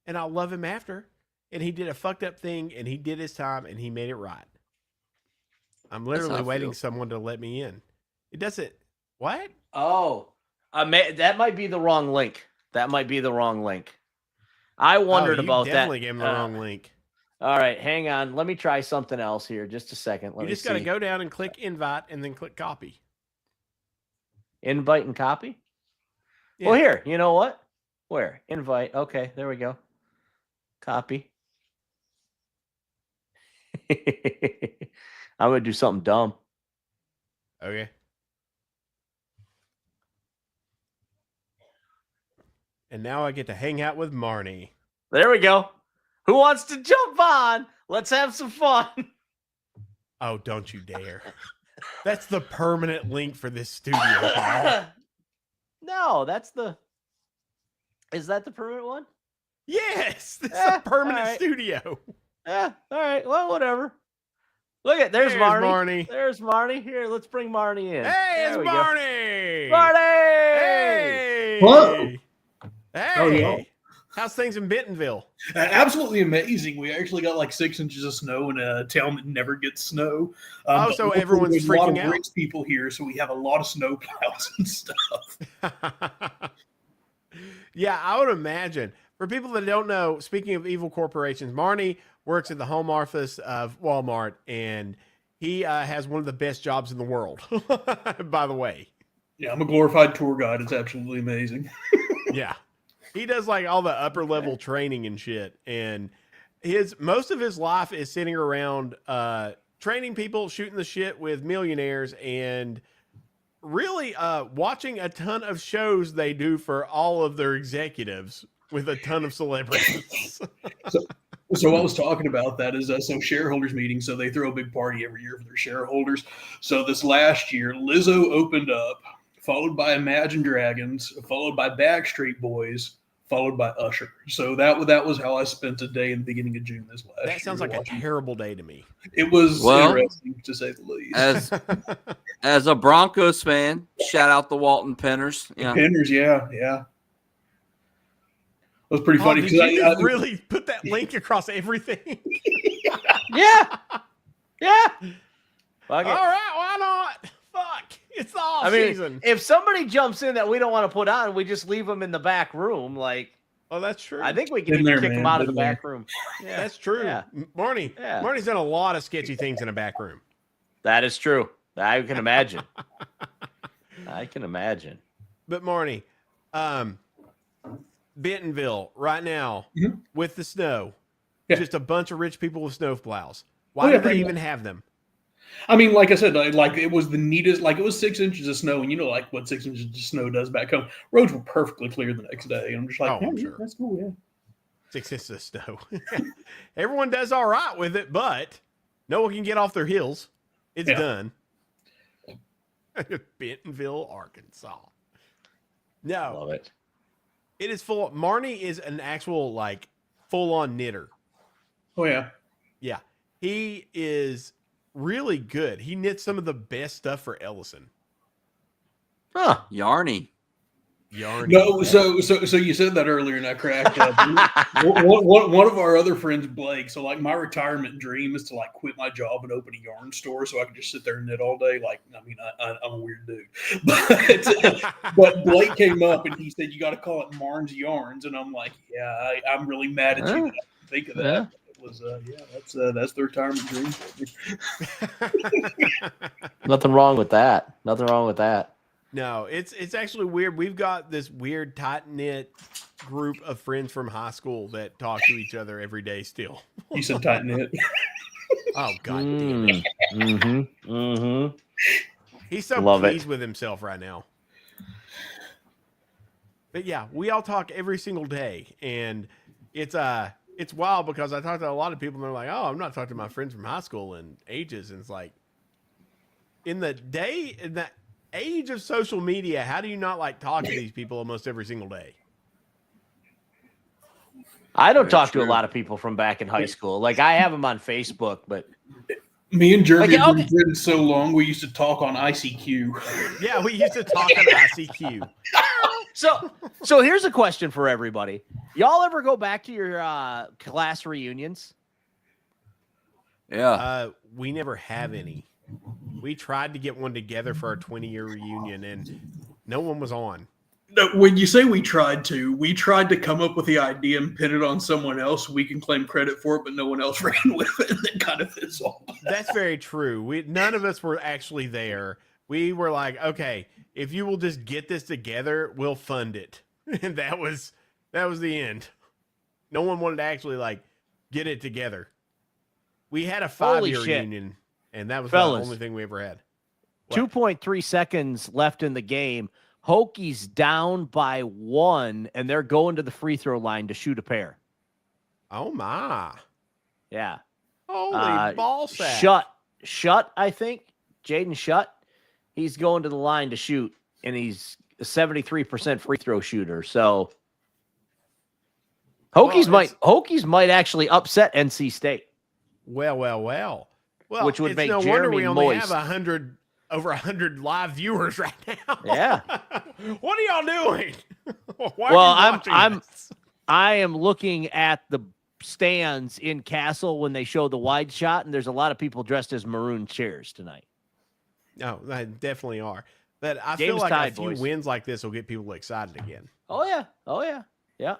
[SPEAKER 4] and I'll love him after. And he did a fucked up thing and he did his time and he made it right. I'm
[SPEAKER 5] how
[SPEAKER 4] literally
[SPEAKER 5] I
[SPEAKER 4] waiting
[SPEAKER 5] feel.
[SPEAKER 4] someone to let me in. It doesn't. What?
[SPEAKER 3] Oh, that might be the wrong link. That might be the wrong link. I wondered
[SPEAKER 4] you
[SPEAKER 3] about
[SPEAKER 4] definitely
[SPEAKER 3] that.
[SPEAKER 4] gave him the wrong link.
[SPEAKER 3] All right, hang on. Let me try something else here. Just a second. Let
[SPEAKER 4] You
[SPEAKER 3] me
[SPEAKER 4] just got to
[SPEAKER 3] see.
[SPEAKER 4] go down and click invite and then click copy.
[SPEAKER 3] Invite and copy.
[SPEAKER 4] Yeah.
[SPEAKER 3] Well, here. You know what? Where? Invite. Okay, there we go. Copy. I'm gonna do something dumb.
[SPEAKER 4] Okay. And now I get to hang out with Marnie.
[SPEAKER 3] There we go. Who wants to jump on? Let's have some fun.
[SPEAKER 4] Oh, don't you dare. That's the permanent link for this studio. Paul.
[SPEAKER 3] No, that's the. Is that the permanent one?
[SPEAKER 4] Yes, this is a permanent
[SPEAKER 3] all right.
[SPEAKER 4] studio.
[SPEAKER 3] Yeah. All right. Well, whatever. Look at there's Marnie. There's Marnie. Here, let's bring Marnie in.
[SPEAKER 4] Hey,
[SPEAKER 3] there
[SPEAKER 4] it's Marnie.
[SPEAKER 3] Marnie.
[SPEAKER 4] Hey.
[SPEAKER 6] What?
[SPEAKER 4] Hey.
[SPEAKER 6] y'all?
[SPEAKER 4] How's things in Bentonville?
[SPEAKER 6] Absolutely amazing. We actually got like 6 inches of snow in a town that never gets snow.
[SPEAKER 4] Oh,
[SPEAKER 6] but
[SPEAKER 4] so
[SPEAKER 6] luckily
[SPEAKER 4] everyone's
[SPEAKER 6] there's a lot
[SPEAKER 4] freaking
[SPEAKER 6] of
[SPEAKER 4] out.
[SPEAKER 6] rich people here, so we have a lot of snow plows and stuff.
[SPEAKER 4] Yeah, I would imagine. For people that don't know, speaking of evil corporations, Marnie works at the home office of Walmart, and he has one of the best jobs in the world, by the way.
[SPEAKER 6] Yeah, I'm a glorified tour guide. It's absolutely amazing.
[SPEAKER 4] Yeah. He does like all the upper level training and shit. And most of his life is sitting around training people, shooting the shit with millionaires, and really watching a ton of shows they do for all of their executives with a ton of celebrities.
[SPEAKER 6] So I was talking about that is so shareholders meeting. So they throw a big party every year for their shareholders. So this last year, Lizzo opened up, followed by Imagine Dragons, followed by Backstreet Boys, followed by Usher. So that was how I spent a day in the beginning of June this last year.
[SPEAKER 4] That sounds like a terrible day to me.
[SPEAKER 6] It was interesting to say the least.
[SPEAKER 5] As a Broncos fan, shout out the Walton Penners. Yeah.
[SPEAKER 6] Penners, yeah. It was pretty funny.
[SPEAKER 4] Did you just really put that link across everything?
[SPEAKER 3] Yeah.
[SPEAKER 4] All right, why not? Fuck. It's the off season.
[SPEAKER 3] If somebody jumps in that we don't want to put on, we just leave them in the back room. Like,
[SPEAKER 4] oh, that's true.
[SPEAKER 3] I think we can even kick them out of the back room.
[SPEAKER 4] Yeah, that's true. Yeah. Marnie's done a lot of sketchy things in a back room.
[SPEAKER 3] That is true. I can imagine.
[SPEAKER 4] But Marnie, Bentonville right now with the snow, just a bunch of rich people with snow plows. Why do they even have them?
[SPEAKER 6] I mean, like I said, like it was the neatest. Like it was 6 inches of snow, and you know, like what 6 inches of snow does back home. Roads were perfectly clear the next day, and I'm just like,
[SPEAKER 4] I'm sure
[SPEAKER 6] that's cool. Yeah,
[SPEAKER 4] 6 inches of snow. Everyone does all right with it, but no one can get off their heels. It's done. Bentonville, Arkansas. No,
[SPEAKER 3] Love it.
[SPEAKER 4] It is full. Marnie is an actual like full-on knitter.
[SPEAKER 6] Oh yeah.
[SPEAKER 4] He is really good. He knits some of the best stuff for Ellison.
[SPEAKER 5] Huh. Yarny.
[SPEAKER 6] No, so you said that earlier, and I cracked up. one of our other friends, Blake. So like my retirement dream is to like quit my job and open a yarn store so I can just sit there and knit all day. Like, I mean, I'm a weird dude, but Blake came up and he said you got to call it Marn's Yarns, and I'm like, yeah, I'm really mad at you that I didn't think of that. Yeah. It was that's the retirement dream.
[SPEAKER 3] Nothing wrong with that.
[SPEAKER 4] No, it's actually weird. We've got this weird tight-knit group of friends from high school that talk to each other every day still.
[SPEAKER 6] You said tight-knit.
[SPEAKER 4] Oh, God damn it.
[SPEAKER 3] Mm-hmm.
[SPEAKER 4] He's so pleased with himself right now. But yeah, we all talk every single day, and it's wild because I talk to a lot of people and they're like, oh, I'm not talking to my friends from high school in ages. And it's like, in that age of social media, how do you not like talk to these people almost every single day?
[SPEAKER 3] I don't talk to a lot of people from back in high school. Like I have them on Facebook, but
[SPEAKER 6] me and Jeremy have been friends so long we used to talk on ICQ.
[SPEAKER 4] Yeah, we used to talk on ICQ.
[SPEAKER 3] So here's a question for everybody. Y'all ever go back to your class reunions?
[SPEAKER 5] Yeah.
[SPEAKER 4] We never have any. We tried to get one together for our 20-year reunion, and no one was on.
[SPEAKER 6] No, when you say we tried to come up with the idea and pin it on someone else. We can claim credit for it, but no one else ran with it, and then kind of fizzled.
[SPEAKER 4] That's very true. None of us were actually there. We were like, okay, if you will just get this together, we'll fund it. And that was the end. No one wanted to actually like get it together. We had a 5-year reunion, and that was the only thing we ever had.
[SPEAKER 3] 2.3 seconds left in the game. Hokies down by 1, and they're going to the free throw line to shoot a pair.
[SPEAKER 4] Oh my!
[SPEAKER 3] Yeah.
[SPEAKER 4] Holy ball sack!
[SPEAKER 3] Shut. I think Jaden Shutt. He's going to the line to shoot, and he's a 73% free throw shooter. So Hokies might actually upset NC State.
[SPEAKER 4] Well.
[SPEAKER 3] Which would make
[SPEAKER 4] no
[SPEAKER 3] Jeremy
[SPEAKER 4] wonder we only
[SPEAKER 3] moist.
[SPEAKER 4] have over 100 live viewers right now.
[SPEAKER 3] Yeah.
[SPEAKER 4] What are y'all doing? Why
[SPEAKER 3] Well,
[SPEAKER 4] are you watching this?
[SPEAKER 3] I am looking at the stands in Castle when they show the wide shot, and there's a lot of people dressed as maroon chairs tonight.
[SPEAKER 4] No, they definitely are. But I feel
[SPEAKER 3] Game's
[SPEAKER 4] like
[SPEAKER 3] tied,
[SPEAKER 4] a few
[SPEAKER 3] boys.
[SPEAKER 4] wins like this will get people excited again.
[SPEAKER 3] Oh yeah. Yeah.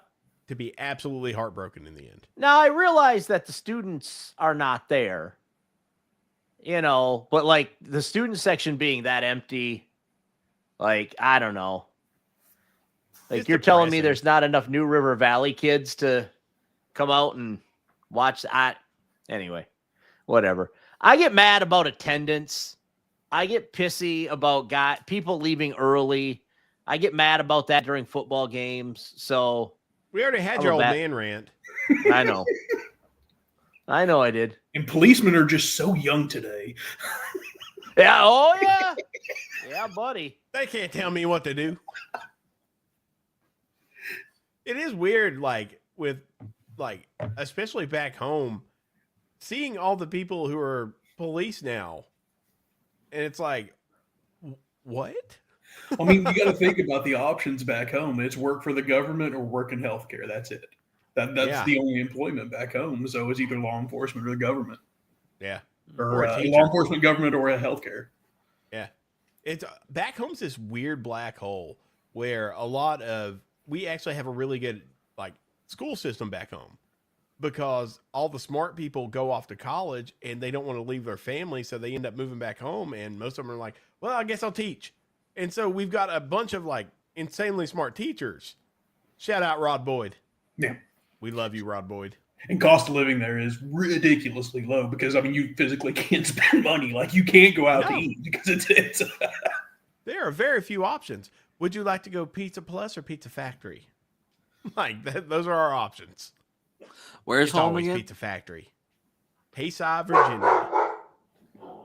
[SPEAKER 4] To be absolutely heartbroken in the end.
[SPEAKER 3] Now I realize that the students are not there. But like the student section being that empty, like, I don't know. Like,
[SPEAKER 4] It's
[SPEAKER 3] you're telling me
[SPEAKER 4] depressing.
[SPEAKER 3] there's not enough New River Valley kids to come out and watch that. Anyway, whatever. I get mad about attendance. I get pissy about people leaving early. I get mad about that during football games. So
[SPEAKER 4] We already had
[SPEAKER 3] I'm
[SPEAKER 4] your
[SPEAKER 3] a
[SPEAKER 4] old
[SPEAKER 3] bat-
[SPEAKER 4] man rant.
[SPEAKER 3] I know. I know I did.
[SPEAKER 6] And policemen are just so young today.
[SPEAKER 3] Yeah. Oh, yeah. Yeah, buddy.
[SPEAKER 4] They can't tell me what to do. It is weird, especially back home, seeing all the people who are police now. And it's like, what?
[SPEAKER 6] I mean, you got to think about the options back home. It's work for the government or work in healthcare. That's it. That's
[SPEAKER 4] Yeah.
[SPEAKER 6] the only employment back home. So it's either law enforcement or the government,
[SPEAKER 4] Yeah.
[SPEAKER 6] or
[SPEAKER 4] a teacher.
[SPEAKER 6] law enforcement, government, or a healthcare.
[SPEAKER 4] Yeah. It's back home's this weird black hole where we actually have a really good school system back home, because all the smart people go off to college and they don't want to leave their family. So they end up moving back home. And most of them are like, well, I guess I'll teach. And so we've got a bunch of insanely smart teachers. Shout out Rod Boyd.
[SPEAKER 6] Yeah.
[SPEAKER 4] We love you, Rod Boyd.
[SPEAKER 6] And cost of living there is ridiculously low because, I mean, you physically can't spend money. Like, you can't go out to eat because it's
[SPEAKER 4] There are very few options. Would you like to go Pizza Plus or Pizza Factory? Those are our options.
[SPEAKER 5] Where's
[SPEAKER 4] It's
[SPEAKER 5] home
[SPEAKER 4] always
[SPEAKER 5] again?
[SPEAKER 4] Pizza Factory. Hayside, Virginia.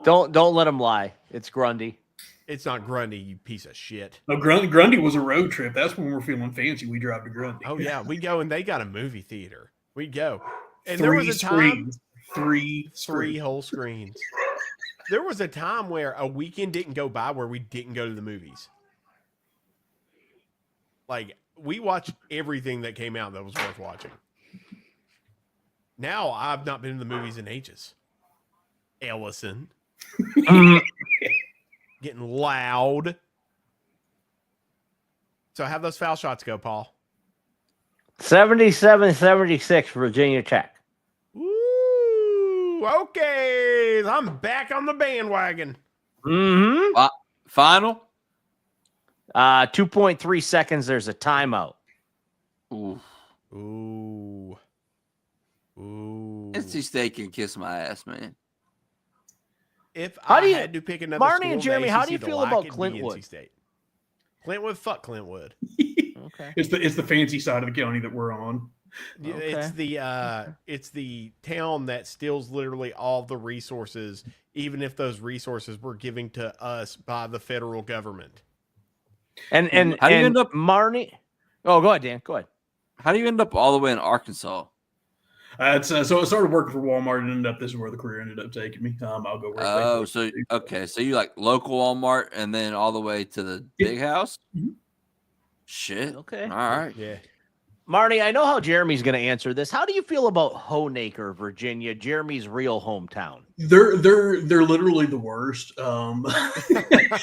[SPEAKER 3] Don't let them lie. It's Grundy.
[SPEAKER 4] It's not Grundy, you piece of shit.
[SPEAKER 6] No, Grundy was a road trip. That's when we're feeling fancy. We drive to Grundy.
[SPEAKER 4] Oh yeah, we go and they got a movie theater. We'd go. And
[SPEAKER 6] Three
[SPEAKER 4] there was a time
[SPEAKER 6] screens. Three
[SPEAKER 4] whole screens. There was a time where a weekend didn't go by where we didn't go to the movies. We watched everything that came out that was worth watching. Now I've not been to the movies in ages. Ellison. Getting loud. So how'd those foul shots go, Paul?
[SPEAKER 3] 77-76 Virginia Tech.
[SPEAKER 4] Woo! Okay, I'm back on the bandwagon.
[SPEAKER 3] Mm-hmm.
[SPEAKER 5] Final?
[SPEAKER 3] 2.3 seconds. There's a timeout.
[SPEAKER 5] Ooh.
[SPEAKER 4] Ooh.
[SPEAKER 5] NC State can kiss my ass, man.
[SPEAKER 4] If
[SPEAKER 3] How
[SPEAKER 4] I
[SPEAKER 3] do you-
[SPEAKER 4] had to pick another
[SPEAKER 3] Marnie
[SPEAKER 4] school
[SPEAKER 3] and
[SPEAKER 4] in the
[SPEAKER 3] Jeremy, how do you
[SPEAKER 4] ACC to
[SPEAKER 3] feel
[SPEAKER 4] like,
[SPEAKER 3] about
[SPEAKER 4] it'd be
[SPEAKER 3] Clintwood?
[SPEAKER 4] NC State. Clintwood, fuck Clintwood.
[SPEAKER 3] Okay.
[SPEAKER 6] It's the fancy side of the county that we're on.
[SPEAKER 4] It's the town that steals literally all the resources, even if those resources were given to us by the federal government.
[SPEAKER 3] And
[SPEAKER 5] How do you end up-
[SPEAKER 3] Marnie? Oh, go ahead, Dan. Go ahead.
[SPEAKER 5] How do you end up all the way in Arkansas?
[SPEAKER 6] So I started working for Walmart and ended up. This is where the career ended up taking me. I'll go work.
[SPEAKER 5] Oh, so you like local Walmart and then all the way to the big house?
[SPEAKER 6] Mhm.
[SPEAKER 5] Shit.
[SPEAKER 3] Okay.
[SPEAKER 5] All right.
[SPEAKER 4] Yeah.
[SPEAKER 3] Marnie, I know how Jeremy's going to answer this. How do you feel about Honaker, Virginia, Jeremy's real hometown?
[SPEAKER 6] They're literally the worst. Like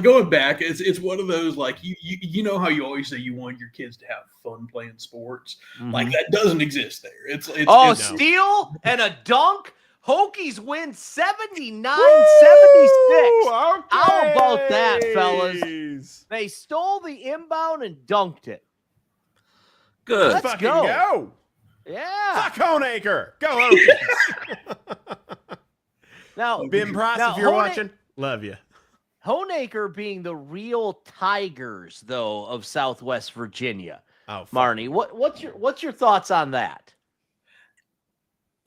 [SPEAKER 6] going back, it's one of those like you know how you always say you want your kids to have fun playing sports. Like that doesn't exist there. It's
[SPEAKER 3] steal and a dunk. Hokies win 79-76.
[SPEAKER 4] Okay.
[SPEAKER 3] How about that, fellas? They stole the inbound and dunked it.
[SPEAKER 5] Good.
[SPEAKER 3] Let's
[SPEAKER 4] Fucking
[SPEAKER 3] go.
[SPEAKER 4] go.
[SPEAKER 3] Yeah.
[SPEAKER 4] Fuck Honaker. Go Hokies.
[SPEAKER 3] Now,
[SPEAKER 4] Ben Price,
[SPEAKER 3] now,
[SPEAKER 4] if you're
[SPEAKER 3] Hona-
[SPEAKER 4] watching, love you.
[SPEAKER 3] Honaker being the real Tigers, though, of Southwest Virginia.
[SPEAKER 4] Oh, fuck.
[SPEAKER 3] Marnie, what's your thoughts on that?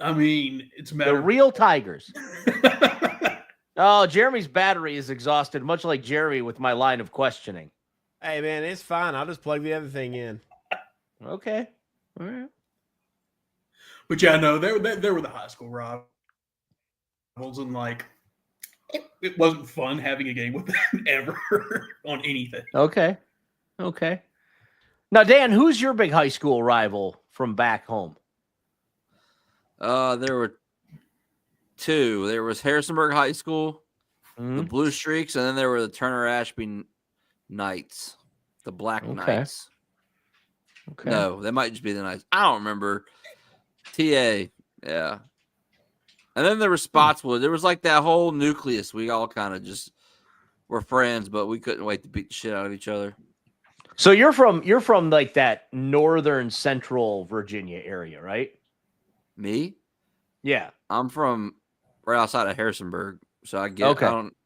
[SPEAKER 6] I mean, it's a
[SPEAKER 3] The
[SPEAKER 6] matter
[SPEAKER 3] real Tigers. Oh, Jeremy's battery is exhausted, much like Jeremy with my line of questioning.
[SPEAKER 4] Hey, man, it's fine. I'll just plug the other thing in.
[SPEAKER 3] Okay. All right.
[SPEAKER 6] But yeah, no, they were the high school rivals, and like it wasn't fun having a game with them ever on anything.
[SPEAKER 3] Okay. Okay. Now, Dan, who's your big high school rival from back home?
[SPEAKER 5] There were two. There was Harrisonburg High School, the
[SPEAKER 3] Mhm.
[SPEAKER 5] Blue Streaks, and then there were the Turner Ashby Knights, the Black
[SPEAKER 3] Okay.
[SPEAKER 5] Knights.
[SPEAKER 3] Okay.
[SPEAKER 5] No, they might just be the Knights. I don't remember. TA, yeah. And then there were Spotswood. There was like that whole nucleus. We all kind of just were friends, but we couldn't wait to beat the shit out of each other.
[SPEAKER 3] So you're from like that northern central Virginia area, right?
[SPEAKER 5] Me?
[SPEAKER 3] Yeah.
[SPEAKER 5] I'm from right outside of Harrisonburg, so I get.
[SPEAKER 3] Okay.
[SPEAKER 5] I don't.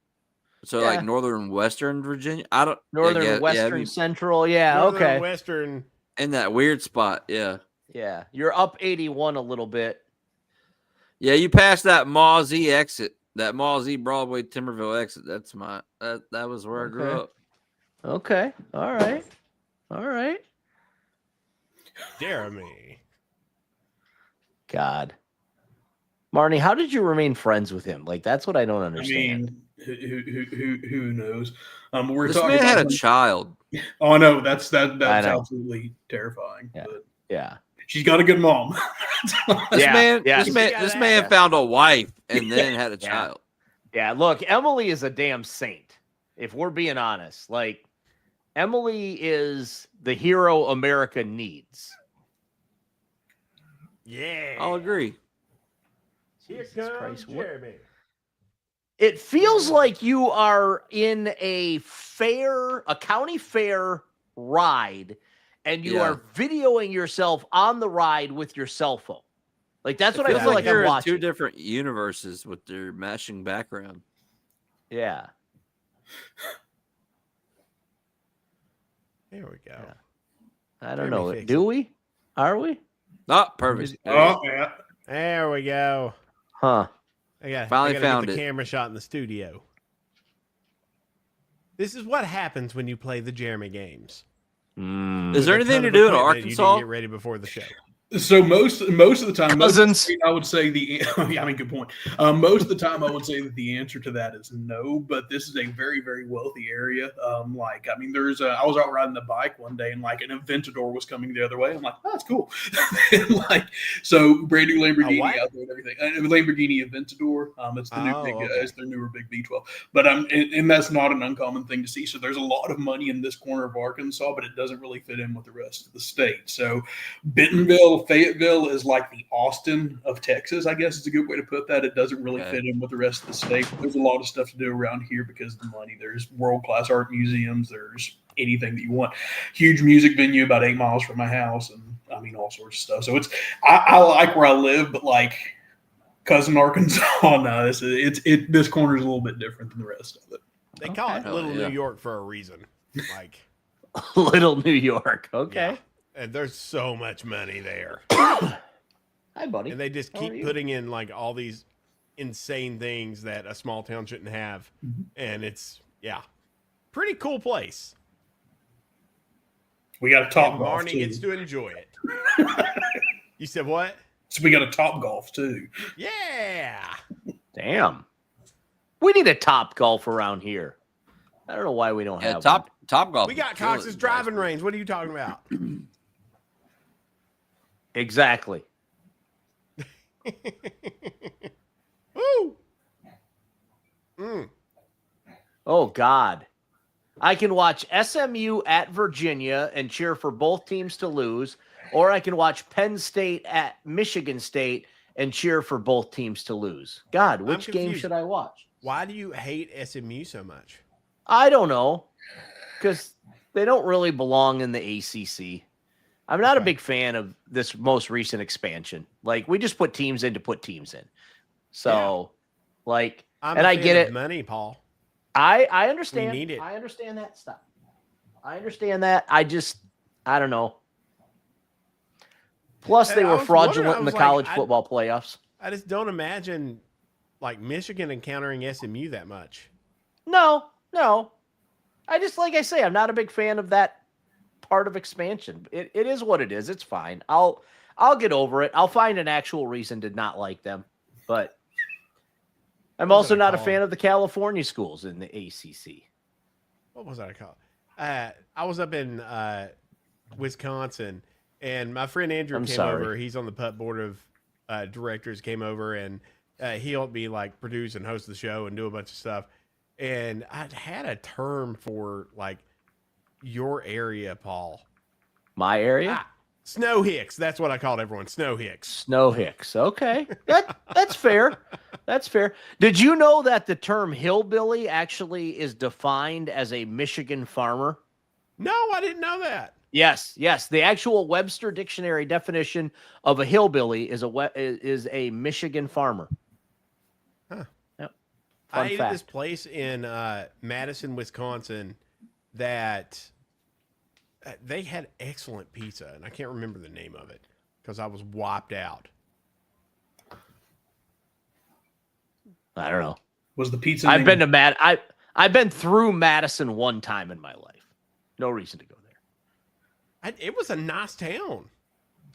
[SPEAKER 5] So
[SPEAKER 3] Yeah.
[SPEAKER 5] like northern western Virginia. I don't.
[SPEAKER 3] Northern,
[SPEAKER 5] yeah,
[SPEAKER 3] western,
[SPEAKER 5] yeah,
[SPEAKER 3] central. Yeah.
[SPEAKER 4] Northern,
[SPEAKER 3] Okay.
[SPEAKER 4] Western.
[SPEAKER 5] in that weird spot. Yeah.
[SPEAKER 3] Yeah. You're up 81 a little bit.
[SPEAKER 5] Yeah, you passed that Mawsey exit, that Mawsey Broadway Timberville exit. That's my that was where I grew
[SPEAKER 3] Okay.
[SPEAKER 5] up.
[SPEAKER 3] Okay. All right. All right.
[SPEAKER 4] Jeremy.
[SPEAKER 3] God. Marnie, how did you remain friends with him? Like, that's what I don't
[SPEAKER 6] I
[SPEAKER 3] understand.
[SPEAKER 6] mean, who knows? We're
[SPEAKER 5] This
[SPEAKER 6] talking
[SPEAKER 5] man had a
[SPEAKER 6] about
[SPEAKER 5] child.
[SPEAKER 6] Oh no, that's
[SPEAKER 3] I know.
[SPEAKER 6] absolutely terrifying.
[SPEAKER 3] Yeah.
[SPEAKER 6] But
[SPEAKER 3] Yeah.
[SPEAKER 6] she's got a good mom.
[SPEAKER 5] This
[SPEAKER 3] Yeah,
[SPEAKER 5] man,
[SPEAKER 3] yeah.
[SPEAKER 5] this man,
[SPEAKER 4] She got
[SPEAKER 5] this
[SPEAKER 4] that.
[SPEAKER 5] man
[SPEAKER 3] Yeah.
[SPEAKER 5] found a wife and then had a
[SPEAKER 3] Yeah.
[SPEAKER 5] child.
[SPEAKER 3] Yeah. Look, Emily is a damn saint. If we're being honest, like, Emily is the hero America needs.
[SPEAKER 4] Yeah.
[SPEAKER 5] I'll agree.
[SPEAKER 4] Here
[SPEAKER 3] Jesus
[SPEAKER 4] comes
[SPEAKER 3] Christ, what-
[SPEAKER 4] Jeremy.
[SPEAKER 3] It feels like you are in a county fair ride, and you
[SPEAKER 5] Yeah.
[SPEAKER 3] are videoing yourself on the ride with your cell phone. Like, that's
[SPEAKER 5] It
[SPEAKER 3] what I
[SPEAKER 5] feels
[SPEAKER 3] feel like
[SPEAKER 5] you're
[SPEAKER 3] I'm
[SPEAKER 5] in
[SPEAKER 3] watching.
[SPEAKER 5] two different universes with their mashing background.
[SPEAKER 3] Yeah.
[SPEAKER 4] Here we go.
[SPEAKER 3] Yeah. I don't
[SPEAKER 4] Jeremy
[SPEAKER 3] know.
[SPEAKER 4] fix
[SPEAKER 3] Do we? Are we?
[SPEAKER 5] Oh, perfect.
[SPEAKER 6] Oh yeah.
[SPEAKER 4] There we go.
[SPEAKER 3] Huh.
[SPEAKER 5] Finally
[SPEAKER 4] I gotta
[SPEAKER 5] found
[SPEAKER 4] get the
[SPEAKER 5] it.
[SPEAKER 4] camera shot in the studio. This is what happens when you play the Jeremy games.
[SPEAKER 5] Is there
[SPEAKER 4] With a
[SPEAKER 5] anything
[SPEAKER 4] ton
[SPEAKER 5] to
[SPEAKER 4] of
[SPEAKER 5] do in
[SPEAKER 4] equipment
[SPEAKER 5] Arkansas?
[SPEAKER 4] You didn't get ready before the show.
[SPEAKER 6] So most of the time,
[SPEAKER 1] Cousins.
[SPEAKER 6] I would say yeah, I mean, good point. Most of the time, I would say that the answer to that is no. But this is a very, very wealthy area. I mean, I was out riding the bike one day, and like an Aventador was coming the other way. I'm like, oh, that's cool. And, so brand new Lamborghini
[SPEAKER 4] what?
[SPEAKER 6] out there and everything. A Lamborghini Aventador. It's the new
[SPEAKER 4] Okay.
[SPEAKER 6] it's their newer big V12. But and that's not an uncommon thing to see. So there's a lot of money in this corner of Arkansas, but it doesn't really fit in with the rest of the state. So Bentonville, Fayetteville is like the Austin of Texas, I guess is a good way to put that. It doesn't really
[SPEAKER 5] Okay.
[SPEAKER 6] fit in with the rest of the state. There's a lot of stuff to do around here because of the money. There's world-class art museums. There's anything that you want. Huge music venue about 8 miles from my house, and I mean all sorts of stuff. So I like where I live, but like cousin Arkansas, no, this corner is a little bit different than the rest of it.
[SPEAKER 4] They call it
[SPEAKER 5] Hell
[SPEAKER 4] Little
[SPEAKER 5] yeah.
[SPEAKER 4] New York for a reason. Like,
[SPEAKER 3] Little New York. Okay.
[SPEAKER 4] yeah. And there's so much money there.
[SPEAKER 3] Hi, buddy.
[SPEAKER 4] And they just
[SPEAKER 3] How are
[SPEAKER 4] keep
[SPEAKER 3] you?
[SPEAKER 4] putting in like all these insane things that a small town shouldn't have.
[SPEAKER 6] Mhm.
[SPEAKER 4] And it's, yeah, pretty cool place.
[SPEAKER 6] We got a top
[SPEAKER 4] And
[SPEAKER 6] golf
[SPEAKER 4] Marnie
[SPEAKER 6] too.
[SPEAKER 4] gets to enjoy it. You said what?
[SPEAKER 6] So we got a top golf too.
[SPEAKER 4] Yeah.
[SPEAKER 3] Damn. We need a Top Golf around here. I don't know why we don't
[SPEAKER 5] Yeah,
[SPEAKER 3] have
[SPEAKER 5] top golf.
[SPEAKER 4] We got
[SPEAKER 5] is killing
[SPEAKER 4] Cox's
[SPEAKER 5] it,
[SPEAKER 4] driving
[SPEAKER 5] Blacksburg.
[SPEAKER 4] range. What are you talking about?
[SPEAKER 3] Exactly.
[SPEAKER 4] Woo! Mm.
[SPEAKER 3] Oh, God. I can watch SMU at Virginia and cheer for both teams to lose, or I can watch Penn State at Michigan State and cheer for both teams to lose. God, which game
[SPEAKER 4] confused.
[SPEAKER 3] should I watch?
[SPEAKER 4] Why do you hate SMU so much?
[SPEAKER 3] I don't know, because they don't really belong in the ACC. I'm not a big fan of this most recent expansion. Like, we just put teams in to put teams in. So, like,
[SPEAKER 4] I'm
[SPEAKER 3] and
[SPEAKER 4] a
[SPEAKER 3] I
[SPEAKER 4] fan
[SPEAKER 3] get
[SPEAKER 4] of
[SPEAKER 3] it.
[SPEAKER 4] money, Paul.
[SPEAKER 3] I understand.
[SPEAKER 4] We need it.
[SPEAKER 3] I understand that stuff. I understand that. I don't know. Plus, they
[SPEAKER 4] I
[SPEAKER 3] were
[SPEAKER 4] was
[SPEAKER 3] fraudulent
[SPEAKER 4] wondering, I
[SPEAKER 3] in the
[SPEAKER 4] was like,
[SPEAKER 3] college football playoffs.
[SPEAKER 4] I just don't imagine like Michigan encountering SMU that much.
[SPEAKER 3] No. I just, like I say, I'm not a big fan of that part of expansion. It is what it is. It's fine. I'll get over it. I'll find an actual reason to not like them. But I'm also not a fan of the California schools in the ACC.
[SPEAKER 4] What was that called? I was up in Wisconsin, and my friend Andrew came over. He's on the putt board of directors. Came over, and he helped me like produce and host the show and do a bunch of stuff. And I had a term for like your area, Paul.
[SPEAKER 3] My area?
[SPEAKER 4] Snow Hicks. That's what I called everyone. Snow Hicks.
[SPEAKER 3] Snow Hicks. Okay. That's fair. That's fair. Did you know that the term hillbilly actually is defined as a Michigan farmer?
[SPEAKER 4] No, I didn't know that.
[SPEAKER 3] Yes. The actual Webster Dictionary definition of a hillbilly is a Michigan farmer.
[SPEAKER 4] Huh.
[SPEAKER 3] Yep.
[SPEAKER 4] I ate at
[SPEAKER 3] fact.
[SPEAKER 4] this place in Madison, Wisconsin that they had excellent pizza, and I can't remember the name of it because I was wiped out.
[SPEAKER 3] I don't know.
[SPEAKER 6] Was the pizza?
[SPEAKER 3] I've been to I've been through Madison one time in my life. No reason to go there.
[SPEAKER 4] It was a nice town.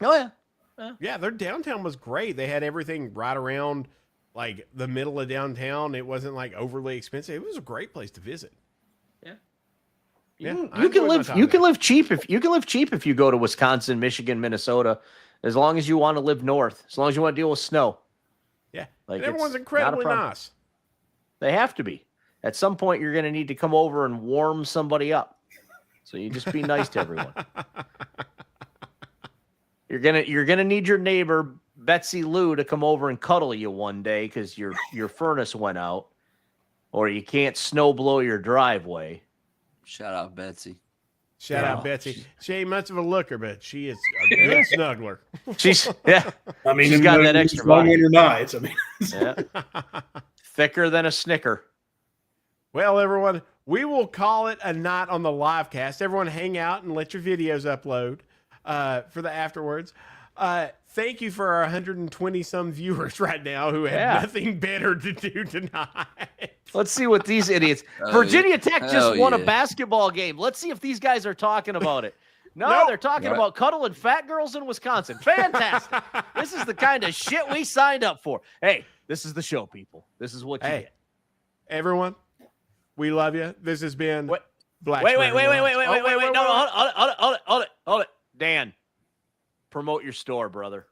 [SPEAKER 3] Oh yeah.
[SPEAKER 4] Yeah, their downtown was great. They had everything right around like the middle of downtown. It wasn't like overly expensive. It was a great place to visit.
[SPEAKER 3] You can live cheap if you go to Wisconsin, Michigan, Minnesota, as long as you want to live north, as long as you want to deal with snow.
[SPEAKER 4] Yeah.
[SPEAKER 3] Like,
[SPEAKER 4] and everyone's
[SPEAKER 3] it's
[SPEAKER 4] incredibly
[SPEAKER 3] not a problem.
[SPEAKER 4] nice.
[SPEAKER 3] They have to be. At some point, you're going to need to come over and warm somebody up. So you just be nice to everyone. You're gonna need your neighbor Betsy Lou to come over and cuddle you one day because your furnace went out, or you can't snow blow your driveway.
[SPEAKER 5] Shout out Betsy.
[SPEAKER 4] Shout out Betsy. She ain't much of a looker, but she is a good snuggler.
[SPEAKER 6] I mean,
[SPEAKER 3] she's got that extra body.
[SPEAKER 6] Winter nights. I mean,
[SPEAKER 3] thicker than a Snicker.
[SPEAKER 4] Well, everyone, we will call it a night on the live cast. Everyone hang out and let your videos upload for the afterwards. Thank you for our 120 some viewers right now who have nothing better to do tonight.
[SPEAKER 3] Let's see what these idiots. Virginia Tech just won a basketball game. Let's see if these guys are talking about it. No, they're talking about cuddling fat girls in Wisconsin. Fantastic. This is the kind of shit we signed up for. Hey, this is the show, people. This is what you get.
[SPEAKER 4] Everyone, we love you. This has been Blacksburg.
[SPEAKER 3] Wait. No, hold it. Dan, promote your store, brother.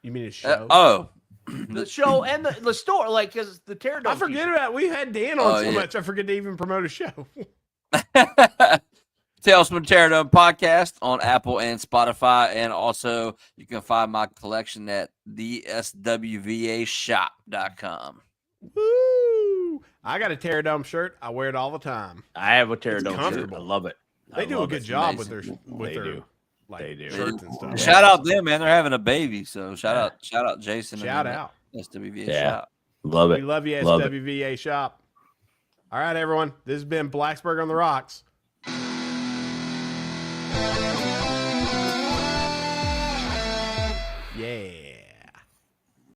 [SPEAKER 4] You mean a show?
[SPEAKER 3] The show and the store, like, because the Teardown.
[SPEAKER 4] I forget about it. We've had Dan on so much. I forget to even promote a show.
[SPEAKER 5] Tales from the Teardown podcast on Apple and Spotify, and also you can find my collection at theswvashop.com.
[SPEAKER 4] Woo! I got a Teardown shirt. I wear it all the time.
[SPEAKER 3] I have a Teardown shirt. I love it.
[SPEAKER 4] They do a good job with their shirts and stuff.
[SPEAKER 5] Shout out them, man. They're having a baby, so shout out Jason.
[SPEAKER 4] Shout out
[SPEAKER 5] SWVA Shop.
[SPEAKER 3] Love it.
[SPEAKER 4] We love you, SWVA Shop. All right, everyone. This has been Blacksburg on the Rocks. Yeah.